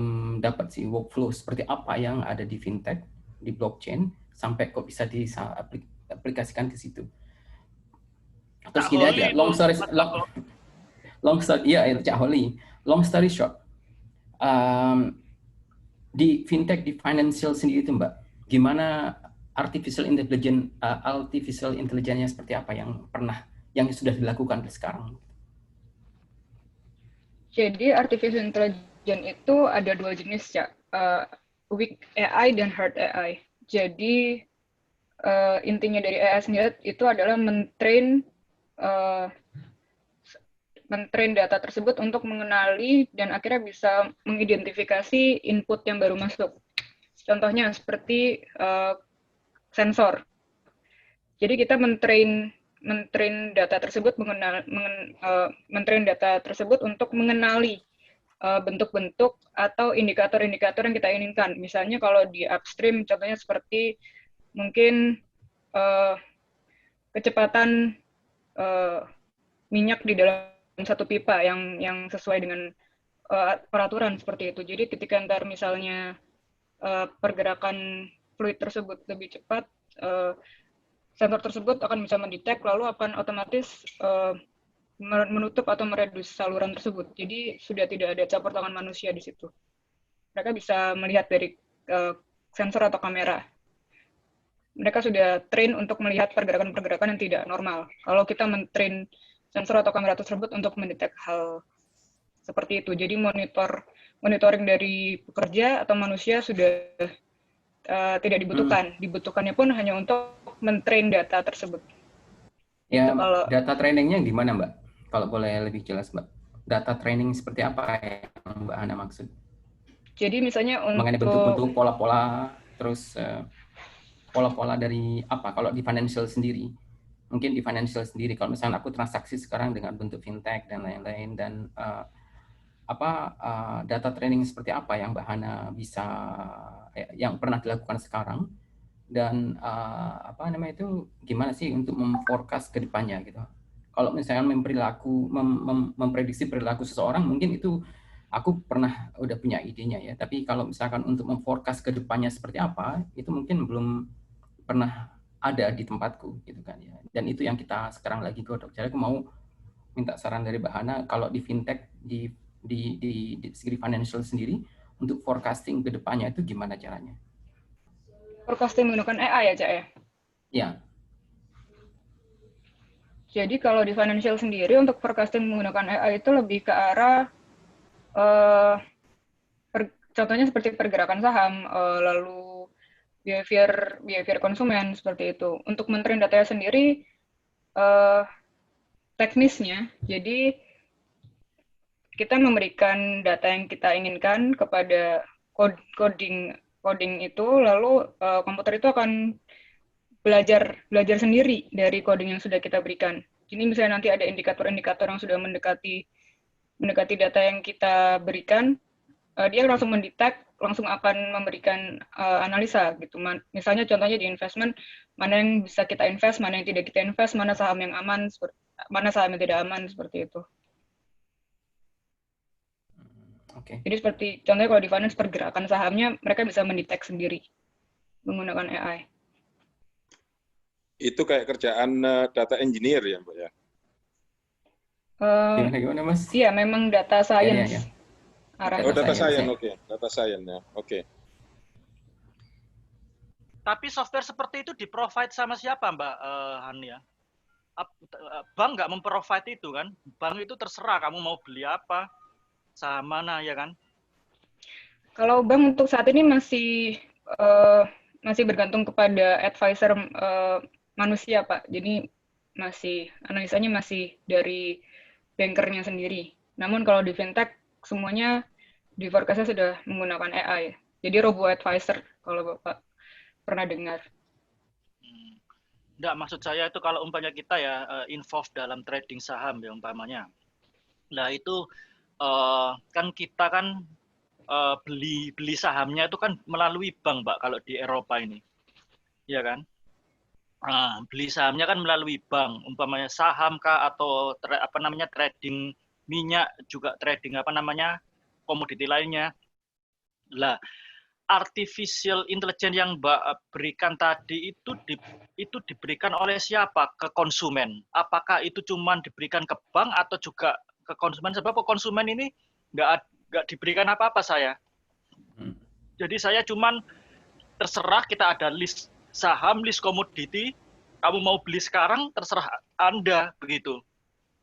dapat sih workflow seperti apa yang ada di fintech, di blockchain sampai kok bisa diaplikasikan ke situ. Terus gini aja, long story, iya itu Cak Holly. Long story short, di fintech, di financial sendiri itu Mbak, gimana artificial intelligence-nya seperti apa yang sudah dilakukan sekarang? Jadi artificial intelligence itu ada 2 jenis ya, weak AI dan hard AI. Jadi intinya dari AI sendiri itu adalah mentrain data tersebut untuk mengenali dan akhirnya bisa mengidentifikasi input yang baru masuk. Contohnya seperti sensor. Jadi kita mentrain data tersebut mentrain data tersebut untuk mengenali bentuk-bentuk atau indikator-indikator yang kita inginkan. Misalnya kalau di upstream, contohnya seperti mungkin kecepatan minyak di dalam satu pipa yang sesuai dengan peraturan seperti itu. Jadi ketika ntar misalnya pergerakan fluid tersebut lebih cepat, sensor tersebut akan bisa mendetek lalu akan otomatis menutup atau meredus saluran tersebut. Jadi sudah tidak ada campur tangan manusia di situ. Mereka bisa melihat dari sensor atau kamera. Mereka sudah train untuk melihat pergerakan-pergerakan yang tidak normal. Kalau kita mentrain sensor atau kamera tersebut untuk mendetek hal seperti itu. Jadi monitoring dari pekerja atau manusia sudah tidak dibutuhkan. Dibutuhkannya pun hanya untuk mentrain data tersebut. Ya, kalau data trainingnya di mana Mbak? Kalau boleh lebih jelas Mbak. Data training seperti apa yang Mbak Hana maksud? Jadi misalnya untuk mengenai bentuk-bentuk, pola-pola, terus pola-pola dari apa? Kalau di financial sendiri, mungkin di financial sendiri, kalau misalnya aku transaksi sekarang dengan bentuk fintech dan lain-lain, dan data training seperti apa yang Mbak Hana bisa, yang pernah dilakukan sekarang, dan gimana sih untuk memforecast ke depannya gitu. Kalau misalnya memprediksi perilaku seseorang, mungkin itu aku udah punya idenya ya. Tapi kalau misalkan untuk memforecast ke depannya seperti apa, itu mungkin belum pernah ada di tempatku gitu kan ya. Dan itu yang kita sekarang lagi godok. Jadi aku mau minta saran dari Mbak Hana, kalau di fintech, di segi financial sendiri, untuk forecasting ke depannya itu gimana caranya? Forecasting menggunakan AI ya, Cak ya? Ya. Jadi kalau di financial sendiri, untuk forecasting menggunakan AI itu lebih ke arah, contohnya seperti pergerakan saham, lalu behavior konsumen, seperti itu. Untuk mentrain datanya sendiri, teknisnya, jadi kita memberikan data yang kita inginkan kepada coding itu, lalu komputer itu akan belajar sendiri dari coding yang sudah kita berikan. Jadi misalnya nanti ada indikator-indikator yang sudah mendekati data yang kita berikan, dia langsung mendetek, langsung akan memberikan analisa gitu. Misalnya contohnya di investment, mana yang bisa kita invest, mana yang tidak kita invest, mana saham yang aman, mana saham yang tidak aman, seperti itu. Okay. Jadi seperti contohnya kalau di finance, pergerakan sahamnya mereka bisa mendetek sendiri menggunakan AI. Itu kayak kerjaan data engineer ya Mbak ya? Gimana Mas? Iya, memang data science. Ya. Data science, oke. Data science ya, oke. Tapi software seperti itu di-provide sama siapa Mbak Hania? Bank nggak memprovide itu kan? Bank itu terserah kamu mau beli apa, saham mana ya kan? Kalau bank untuk saat ini masih bergantung kepada advisor manusia Pak. Jadi analisanya masih dari bankernya sendiri. Namun kalau di fintech semuanya di forecast-nya sudah menggunakan AI. Jadi robo advisor kalau Bapak pernah dengar. Enggak, maksud saya itu kalau umpamanya kita ya involved dalam trading saham ya umpamanya. Nah itu kan kita kan beli sahamnya itu kan melalui bank Mbak kalau di Eropa ini. Ya kan? Beli sahamnya kan melalui bank, umpamanya saham kah atau trading minyak, juga trading komoditi lainnya. Lah, artificial intelligence yang Mbak berikan tadi itu diberikan oleh siapa ke konsumen? Apakah itu cuma diberikan ke bank atau juga ke konsumen? Sebab ke konsumen ini nggak diberikan apa-apa saya. Jadi saya cuman terserah, kita ada list saham, list komoditi, kamu mau beli sekarang terserah Anda begitu.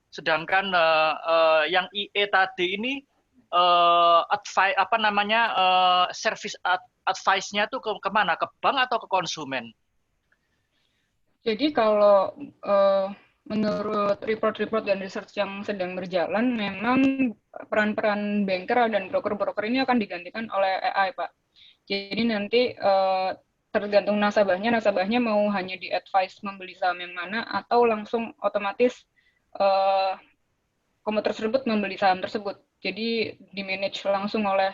Sedangkan yang IE tadi ini service advice-nya tuh kemana? Ke bank atau ke konsumen? Jadi kalau menurut report-report dan research yang sedang berjalan, memang peran-peran banker dan broker-broker ini akan digantikan oleh AI, Pak. Jadi nanti tergantung nasabahnya mau hanya di-advise membeli saham yang mana, atau langsung otomatis komputer tersebut membeli saham tersebut. Jadi di-manage langsung oleh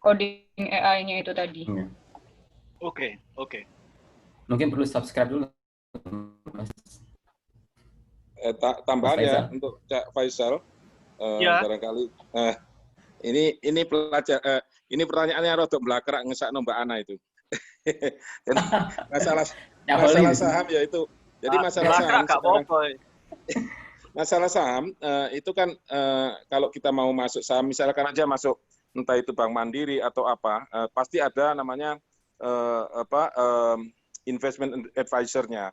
coding AI-nya itu tadi. Oke. Mungkin perlu subscribe dulu. Tambahan ya untuk Cak Faisal, barangkali. Ini pelajar, ini pertanyaannya rada blakrak ngesakno Mbak Ana itu. Jadi masalah saham ya itu. Jadi masalah saham itu kan kalau kita mau masuk saham, misalkan aja masuk entah itu Bank Mandiri atau apa, pasti ada namanya investment advisor-nya.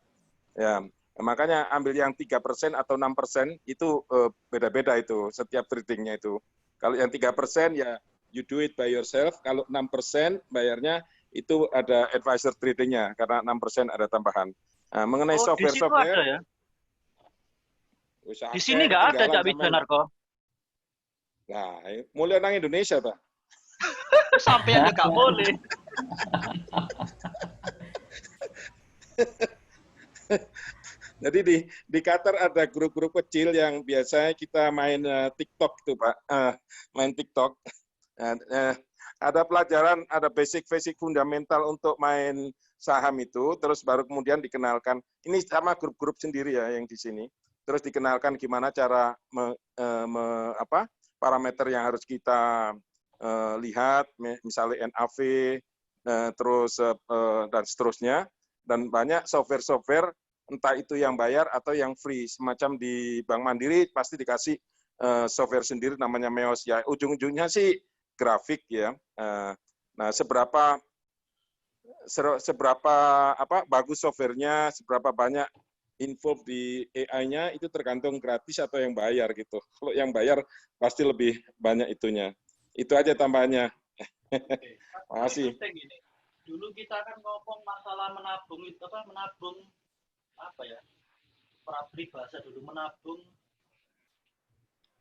Ya, makanya ambil yang 3% atau 6% itu beda-beda itu setiap tradingnya itu. Kalau yang 3% ya you do it by yourself. Kalau 6% bayarnya itu ada advisor tradingnya karena 6% ada tambahan. Nah, mengenai software-software. Ada ya? Di sini nggak ada Cak Wijanarko. Nah, mulai nang Indonesia, Pak. Sampai yang nggak boleh. Jadi di Qatar ada grup-grup kecil yang biasanya kita main TikTok itu, Pak. Main TikTok. Ada pelajaran, ada basic fundamental untuk main saham itu, terus baru kemudian dikenalkan. Ini sama grup-grup sendiri ya yang di sini. Terus dikenalkan gimana cara parameter yang harus kita lihat, misalnya NAV, terus dan seterusnya. Dan banyak software-software, entah itu yang bayar atau yang free. Semacam di Bank Mandiri pasti dikasih software sendiri namanya MEOS. Ya, ujung-ujungnya sih grafik ya. Nah, seberapa bagus softwarenya, seberapa banyak info di AI-nya itu tergantung gratis atau yang bayar gitu. Kalau yang bayar pasti lebih banyak itunya. Itu aja tambahannya. Terima kasih. Dulu kita kan ngomong masalah menabung itu menabung peribahasa dulu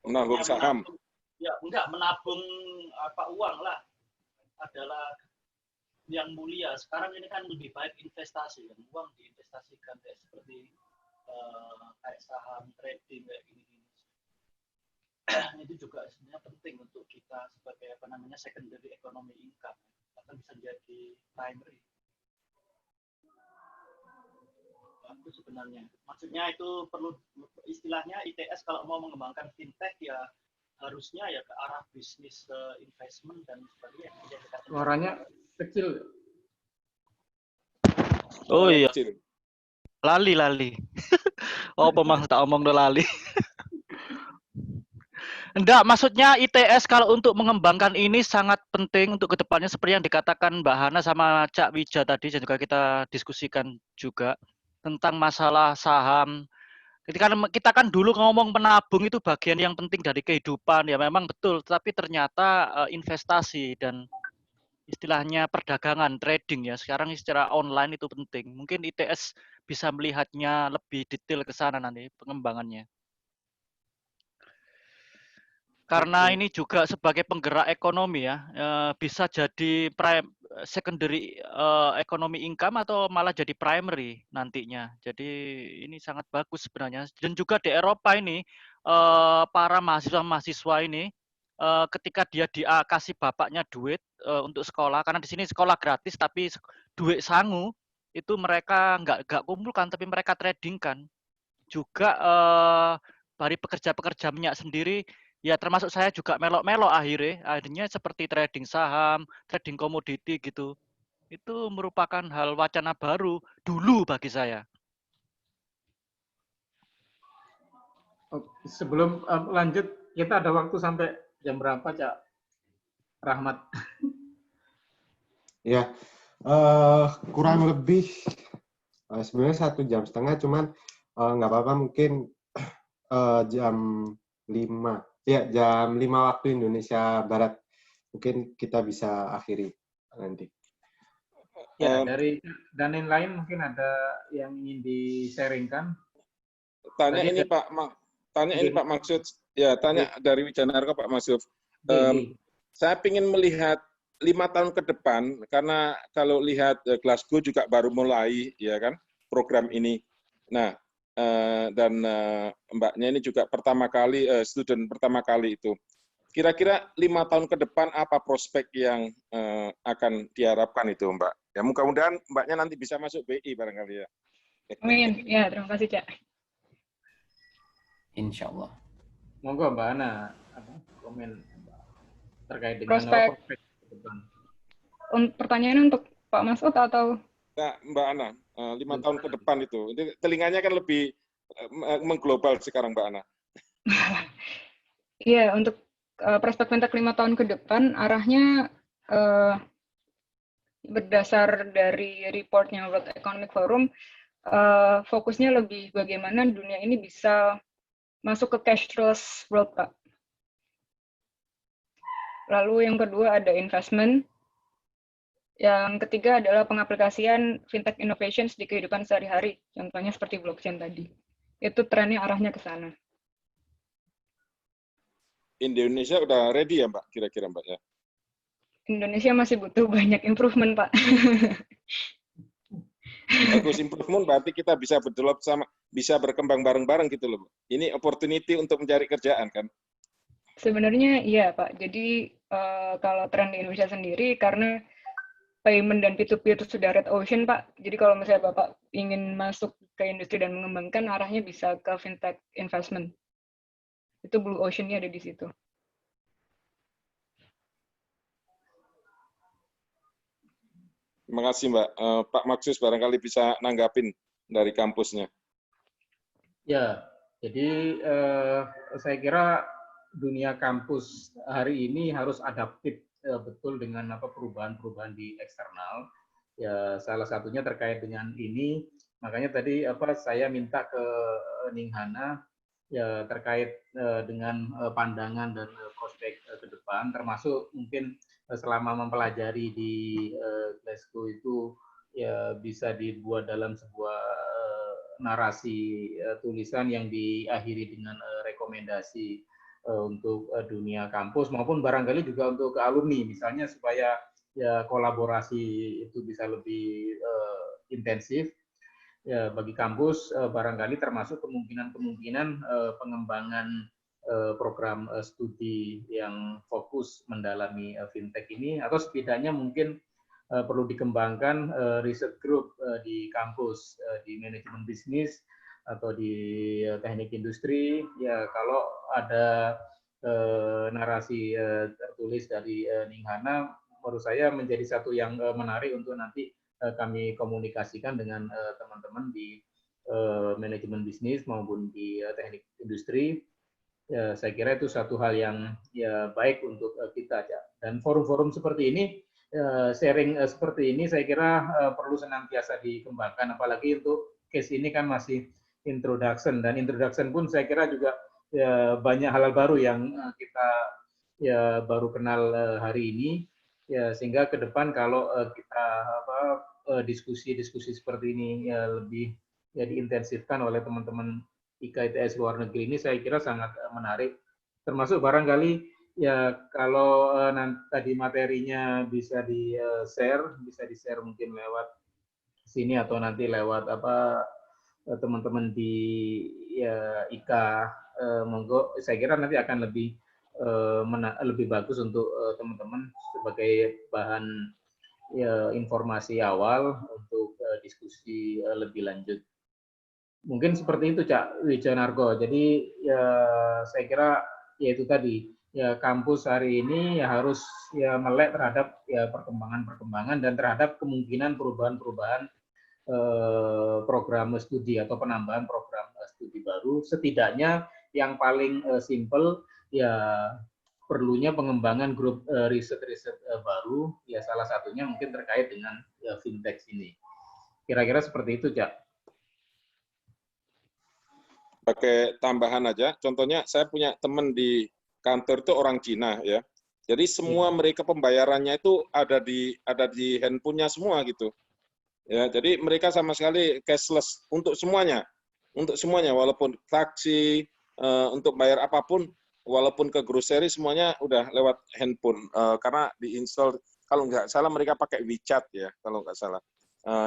menabung saham. Ya enggak, menabung uang lah adalah yang mulia. Sekarang ini kan lebih baik investasi, kan uang diinvestasikan kayak seperti kayak saham, trading kayak gini. Itu juga sebenarnya penting untuk kita sebagai secondary economy income, akan bisa jadi primary. Itu sebenarnya. Maksudnya itu perlu istilahnya ITS kalau mau mengembangkan fintech ya harusnya ya ke arah bisnis investment dan sebagainya. Suaranya kecil. Oh iya. Lali. Oh, pemang tak omong do lali. Enggak, maksudnya ITS kalau untuk mengembangkan ini sangat penting untuk kedepannya seperti yang dikatakan Mbak Hana sama Cak Wija tadi dan juga kita diskusikan juga tentang masalah saham. Kita kan dulu ngomong menabung itu bagian yang penting dari kehidupan ya memang betul, tapi ternyata investasi dan istilahnya perdagangan, trading ya sekarang secara online itu penting. Mungkin ITS bisa melihatnya lebih detail ke sana nanti pengembangannya. Karena ini juga sebagai penggerak ekonomi ya, bisa jadi secondary economy income atau malah jadi primary nantinya. Jadi ini sangat bagus sebenarnya. Dan juga di Eropa ini para mahasiswa ini ketika dia dikasih bapaknya duit untuk sekolah, karena di sini sekolah gratis tapi duit sangu itu mereka nggak kumpulkan tapi mereka tradingkan. Juga dari pekerja-pekerja minyak sendiri ya termasuk saya juga melok-melok akhirnya seperti trading saham, trading komoditi gitu. Itu merupakan hal wacana baru dulu bagi saya. Sebelum lanjut, kita ada waktu sampai jam berapa, Cak Rahmat? Ya, kurang lebih sebenarnya 1,5 jam, cuman nggak apa-apa mungkin jam 5. Ya, jam 5 waktu Indonesia Barat. Mungkin kita bisa akhiri nanti. Ya, dari dan lain mungkin ada yang ingin di-sharingkan. Tanya ini Pak, Maksud. Ya, tanya dari Wijanarko Pak Maksud. Saya ingin melihat 5 tahun ke depan, karena kalau lihat Glasgow juga baru mulai, ya kan, program ini. Nah, dan Mbaknya ini juga pertama kali, student pertama kali itu. Kira-kira 5 tahun ke depan apa prospek yang akan diharapkan itu, Mbak? Ya, mudah-mudahan Mbaknya nanti bisa masuk BI barangkali ya. Amin. Ya, terima kasih, Cak. Insya Allah. Monggo Mbak Ana, komen terkait dengan prospek ke depan. Pertanyaannya untuk Pak Masud atau? Nah, Mbak Ana, 5 tahun ke depan itu. Telinganya kan lebih mengglobal sekarang, Mbak Ana. Iya, untuk prospek fintech 5 tahun ke depan, arahnya berdasar dari reportnya World Economic Forum, fokusnya lebih bagaimana dunia ini bisa masuk ke cashless world, Pak. Lalu yang kedua ada investment. Yang ketiga adalah pengaplikasian fintech innovations di kehidupan sehari-hari. Contohnya seperti blockchain tadi. Itu trennya arahnya ke sana. Indonesia udah ready ya, Mbak, kira-kira, Mbak ya? Indonesia masih butuh banyak improvement, Pak. Bagus, improvement berarti kita bisa berdevelop sama, bisa berkembang bareng-bareng gitu loh. Ini opportunity untuk mencari kerjaan kan? Sebenarnya iya, Pak. Jadi kalau tren di Indonesia sendiri, karena payment dan P2P itu sudah red ocean, Pak. Jadi kalau misalnya Bapak ingin masuk ke industri dan mengembangkan, arahnya bisa ke fintech investment. Itu blue ocean-nya ada di situ. Terima kasih, Mbak. Pak Maksus barangkali bisa nanggapin dari kampusnya. Ya, jadi saya kira dunia kampus hari ini harus adaptif betul dengan perubahan-perubahan di eksternal. Ya, salah satunya terkait dengan ini. Makanya tadi saya minta ke Ninghana ya terkait dengan pandangan dan prospek ke depan, termasuk mungkin selama mempelajari di Glasgow itu ya bisa dibuat dalam sebuah narasi tulisan yang diakhiri dengan rekomendasi untuk dunia kampus maupun barangkali juga untuk ke alumni, misalnya supaya ya kolaborasi itu bisa lebih intensif ya bagi kampus, barangkali termasuk kemungkinan pengembangan program studi yang fokus mendalami fintech ini, atau setidaknya mungkin perlu dikembangkan riset group di kampus, di manajemen bisnis atau di teknik industri. Ya kalau ada narasi tertulis dari Ninghana, menurut saya menjadi satu yang menarik untuk nanti kami komunikasikan dengan teman-teman di manajemen bisnis maupun di teknik industri. Ya, saya kira itu satu hal yang ya baik untuk kita. Ya. Dan forum-forum seperti ini, sharing seperti ini saya kira perlu senantiasa dikembangkan, apalagi untuk case ini kan masih introduction, dan introduction pun saya kira juga ya, banyak hal baru yang kita ya baru kenal hari ini. Ya, sehingga ke depan kalau kita diskusi-diskusi seperti ini ya lebih ya diintensifkan oleh teman-teman IKITS luar negeri ini, saya kira sangat menarik. Termasuk barangkali ya kalau tadi materinya bisa di-share mungkin lewat sini atau nanti lewat teman-teman di ya IKA, monggo, saya kira nanti akan lebih bagus untuk teman-teman sebagai bahan ya, informasi awal untuk diskusi lebih lanjut. Mungkin seperti itu, Cak Wijanarko. Jadi ya saya kira yaitu tadi ya kampus hari ini ya harus ya melek terhadap ya perkembangan dan terhadap kemungkinan perubahan-perubahan program studi atau penambahan program studi baru. Setidaknya yang paling simple ya perlunya pengembangan grup riset-riset baru, ya salah satunya mungkin terkait dengan fintech ini. Kira-kira seperti itu, Cak. Pakai tambahan aja, contohnya saya punya teman di kantor itu orang Cina ya. Jadi semua mereka pembayarannya itu ada di handphonenya semua gitu. Ya, jadi mereka sama sekali cashless untuk semuanya. Untuk semuanya, walaupun taksi, untuk bayar apapun, walaupun ke grocery semuanya udah lewat handphone. Karena diinstal, kalau nggak salah mereka pakai WeChat ya, kalau nggak salah.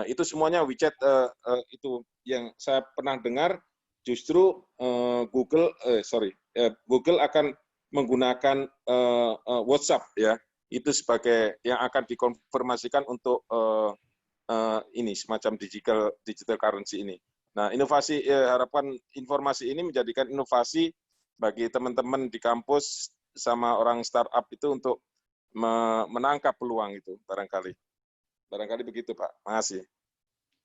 Itu semuanya WeChat, itu yang saya pernah dengar, justru Google akan menggunakan WhatsApp ya, itu sebagai yang akan dikonfirmasikan untuk ini semacam digital currency ini. Nah, inovasi harapan informasi ini menjadikan inovasi bagi teman-teman di kampus sama orang startup itu untuk menangkap peluang itu barangkali. Barangkali begitu, Pak. Makasih.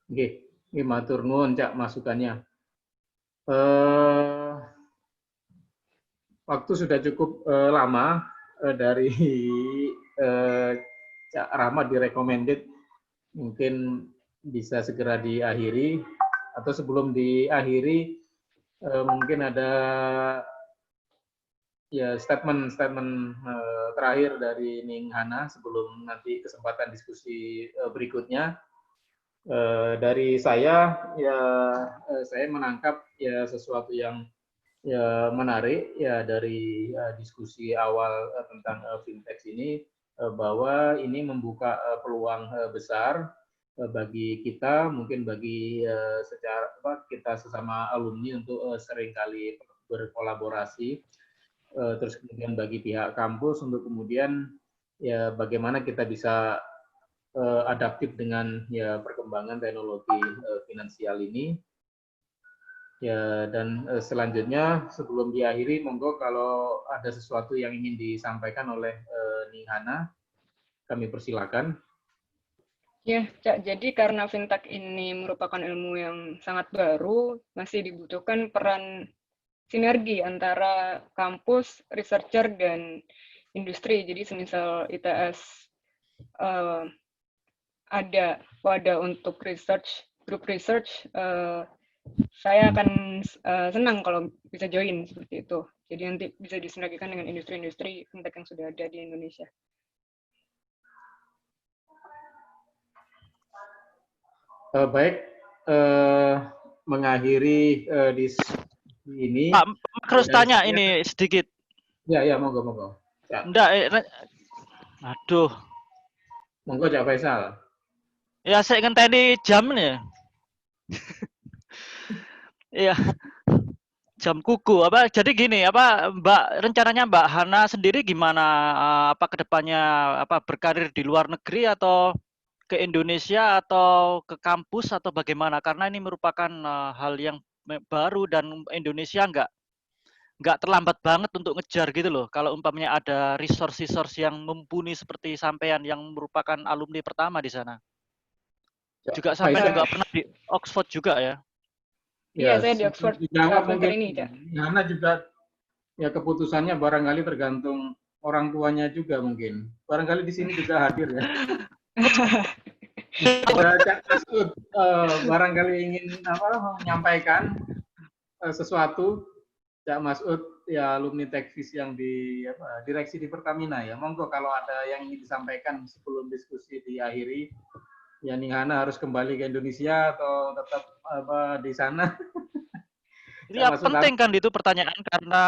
Oke, ini matur nuwun Cak masukannya. Waktu sudah cukup lama dari Cak Rahmat di recommended, mungkin bisa segera diakhiri, atau sebelum diakhiri mungkin ada ya statement terakhir dari Ning Hana sebelum nanti kesempatan diskusi berikutnya. Dari saya ya saya menangkap ya sesuatu yang ya menarik ya dari diskusi awal tentang fintech ini, bahwa ini membuka peluang besar bagi kita, mungkin bagi kita sesama alumni untuk seringkali berkolaborasi, terus kemudian bagi pihak kampus untuk kemudian ya bagaimana kita bisa adaptif dengan ya perkembangan teknologi finansial ini. Ya, dan selanjutnya sebelum diakhiri, monggo kalau ada sesuatu yang ingin disampaikan oleh Ning Hana, kami persilakan. Ya, Cak, jadi karena fintech ini merupakan ilmu yang sangat baru, masih dibutuhkan peran sinergi antara kampus, researcher, dan industri. Jadi semisal ITS ada wadah untuk research, grup research, saya akan senang kalau bisa join seperti itu. Jadi nanti bisa disinergikan dengan industri-industri fintech yang sudah ada di Indonesia. Baik, mengakhiri diskusi ini. Pak, harus tanya ini sedikit. Ya, monggo. Ya. Enggak, aduh. Monggo Cak Faisal. Ya, saya ngenteni jam nih. Iya. Jam kuku apa? Jadi gini, rencananya Mbak Hana sendiri gimana, apa kedepannya berkarir di luar negeri atau ke Indonesia atau ke kampus atau bagaimana? Karena ini merupakan hal yang baru dan Indonesia nggak terlambat banget untuk ngejar gitu loh. Kalau umpamanya ada resource yang mumpuni seperti sampean yang merupakan alumni pertama di sana. Juga sampai juga pernah di Oxford juga ya. Iya, saya di Oxford. Mungkin ini, Hana juga ya keputusannya barangkali tergantung orang tuanya juga mungkin. Barangkali di sini juga hadir ya. Cak Masud barangkali ingin menyampaikan sesuatu. Cak Masud ya alumni Tekvis yang di direksi di Pertamina ya. Monggo kalau ada yang ingin disampaikan sebelum diskusi diakhiri. Ya Ning Hana harus kembali ke Indonesia atau tetap di sana? Ya penting kan itu pertanyaan karena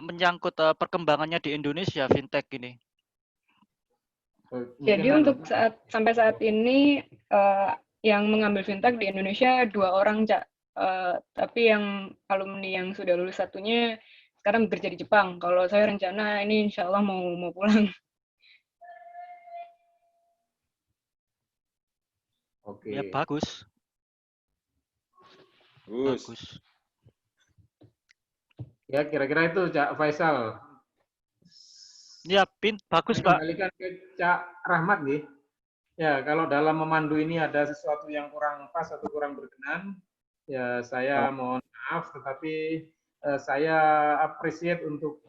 menyangkut perkembangannya di Indonesia fintech ini. Jadi untuk sampai saat ini yang mengambil fintech di Indonesia 2 orang, Cak. Tapi yang alumni yang sudah lulus satunya sekarang bekerja di Jepang. Kalau saya rencana ini insya Allah mau pulang. Oke. Ya bagus. Bagus. Ya, kira-kira itu Cak Faisal. Ya, bagus, Pak. Kembalikan ke Cak Rahmat nih. Ya, kalau dalam memandu ini ada sesuatu yang kurang pas atau kurang berkenan, ya saya mohon maaf, tetapi saya appreciate untuk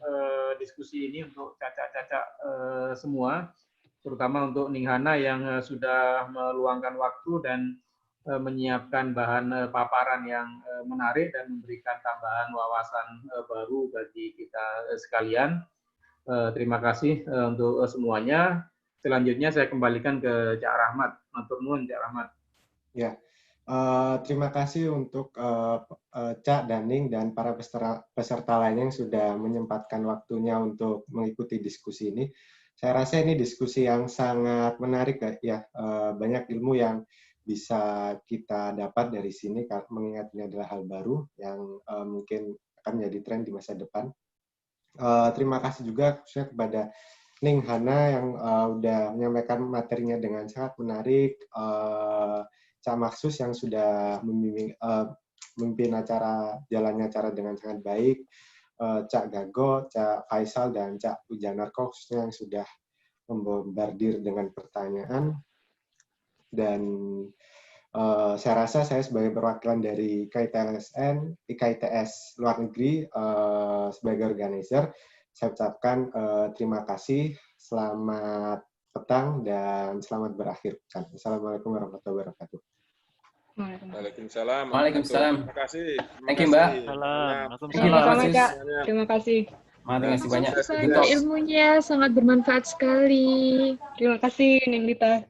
diskusi ini untuk Cak-Cak semua, terutama untuk Ninghana yang sudah meluangkan waktu dan menyiapkan bahan paparan yang menarik dan memberikan tambahan wawasan baru bagi kita sekalian. Terima kasih untuk semuanya. Selanjutnya saya kembalikan ke Cak Rahmat. Matur nuwun, Cak Rahmat. Ya, terima kasih untuk Cak Daning dan para peserta lainnya yang sudah menyempatkan waktunya untuk mengikuti diskusi ini. Saya rasa ini diskusi yang sangat menarik ya. Banyak ilmu yang bisa kita dapat dari sini, mengingat ini adalah hal baru yang mungkin akan menjadi tren di masa depan. Terima kasih juga khususnya kepada Ninghana yang udah menyampaikan materinya dengan sangat menarik, Cak Maksus yang sudah memimpin jalannya acara dengan sangat baik, Cak Gago, Cak Faisal, dan Cak Pujanarko khususnya yang sudah membombardir dengan pertanyaan. Dan saya rasa saya sebagai perwakilan dari IKITS Luar Negeri sebagai organizer, saya ucapkan terima kasih, selamat petang, dan selamat berakhir pekan. Assalamualaikum warahmatullahi wabarakatuh. Waalaikumsalam. Waalaikumsalam. Terima kasih. Thank you, Mbak. Sama-sama, Cak. Terima kasih. Terima kasih banyak. Ilmunya sangat bermanfaat sekali. Terima kasih, Neng Dita.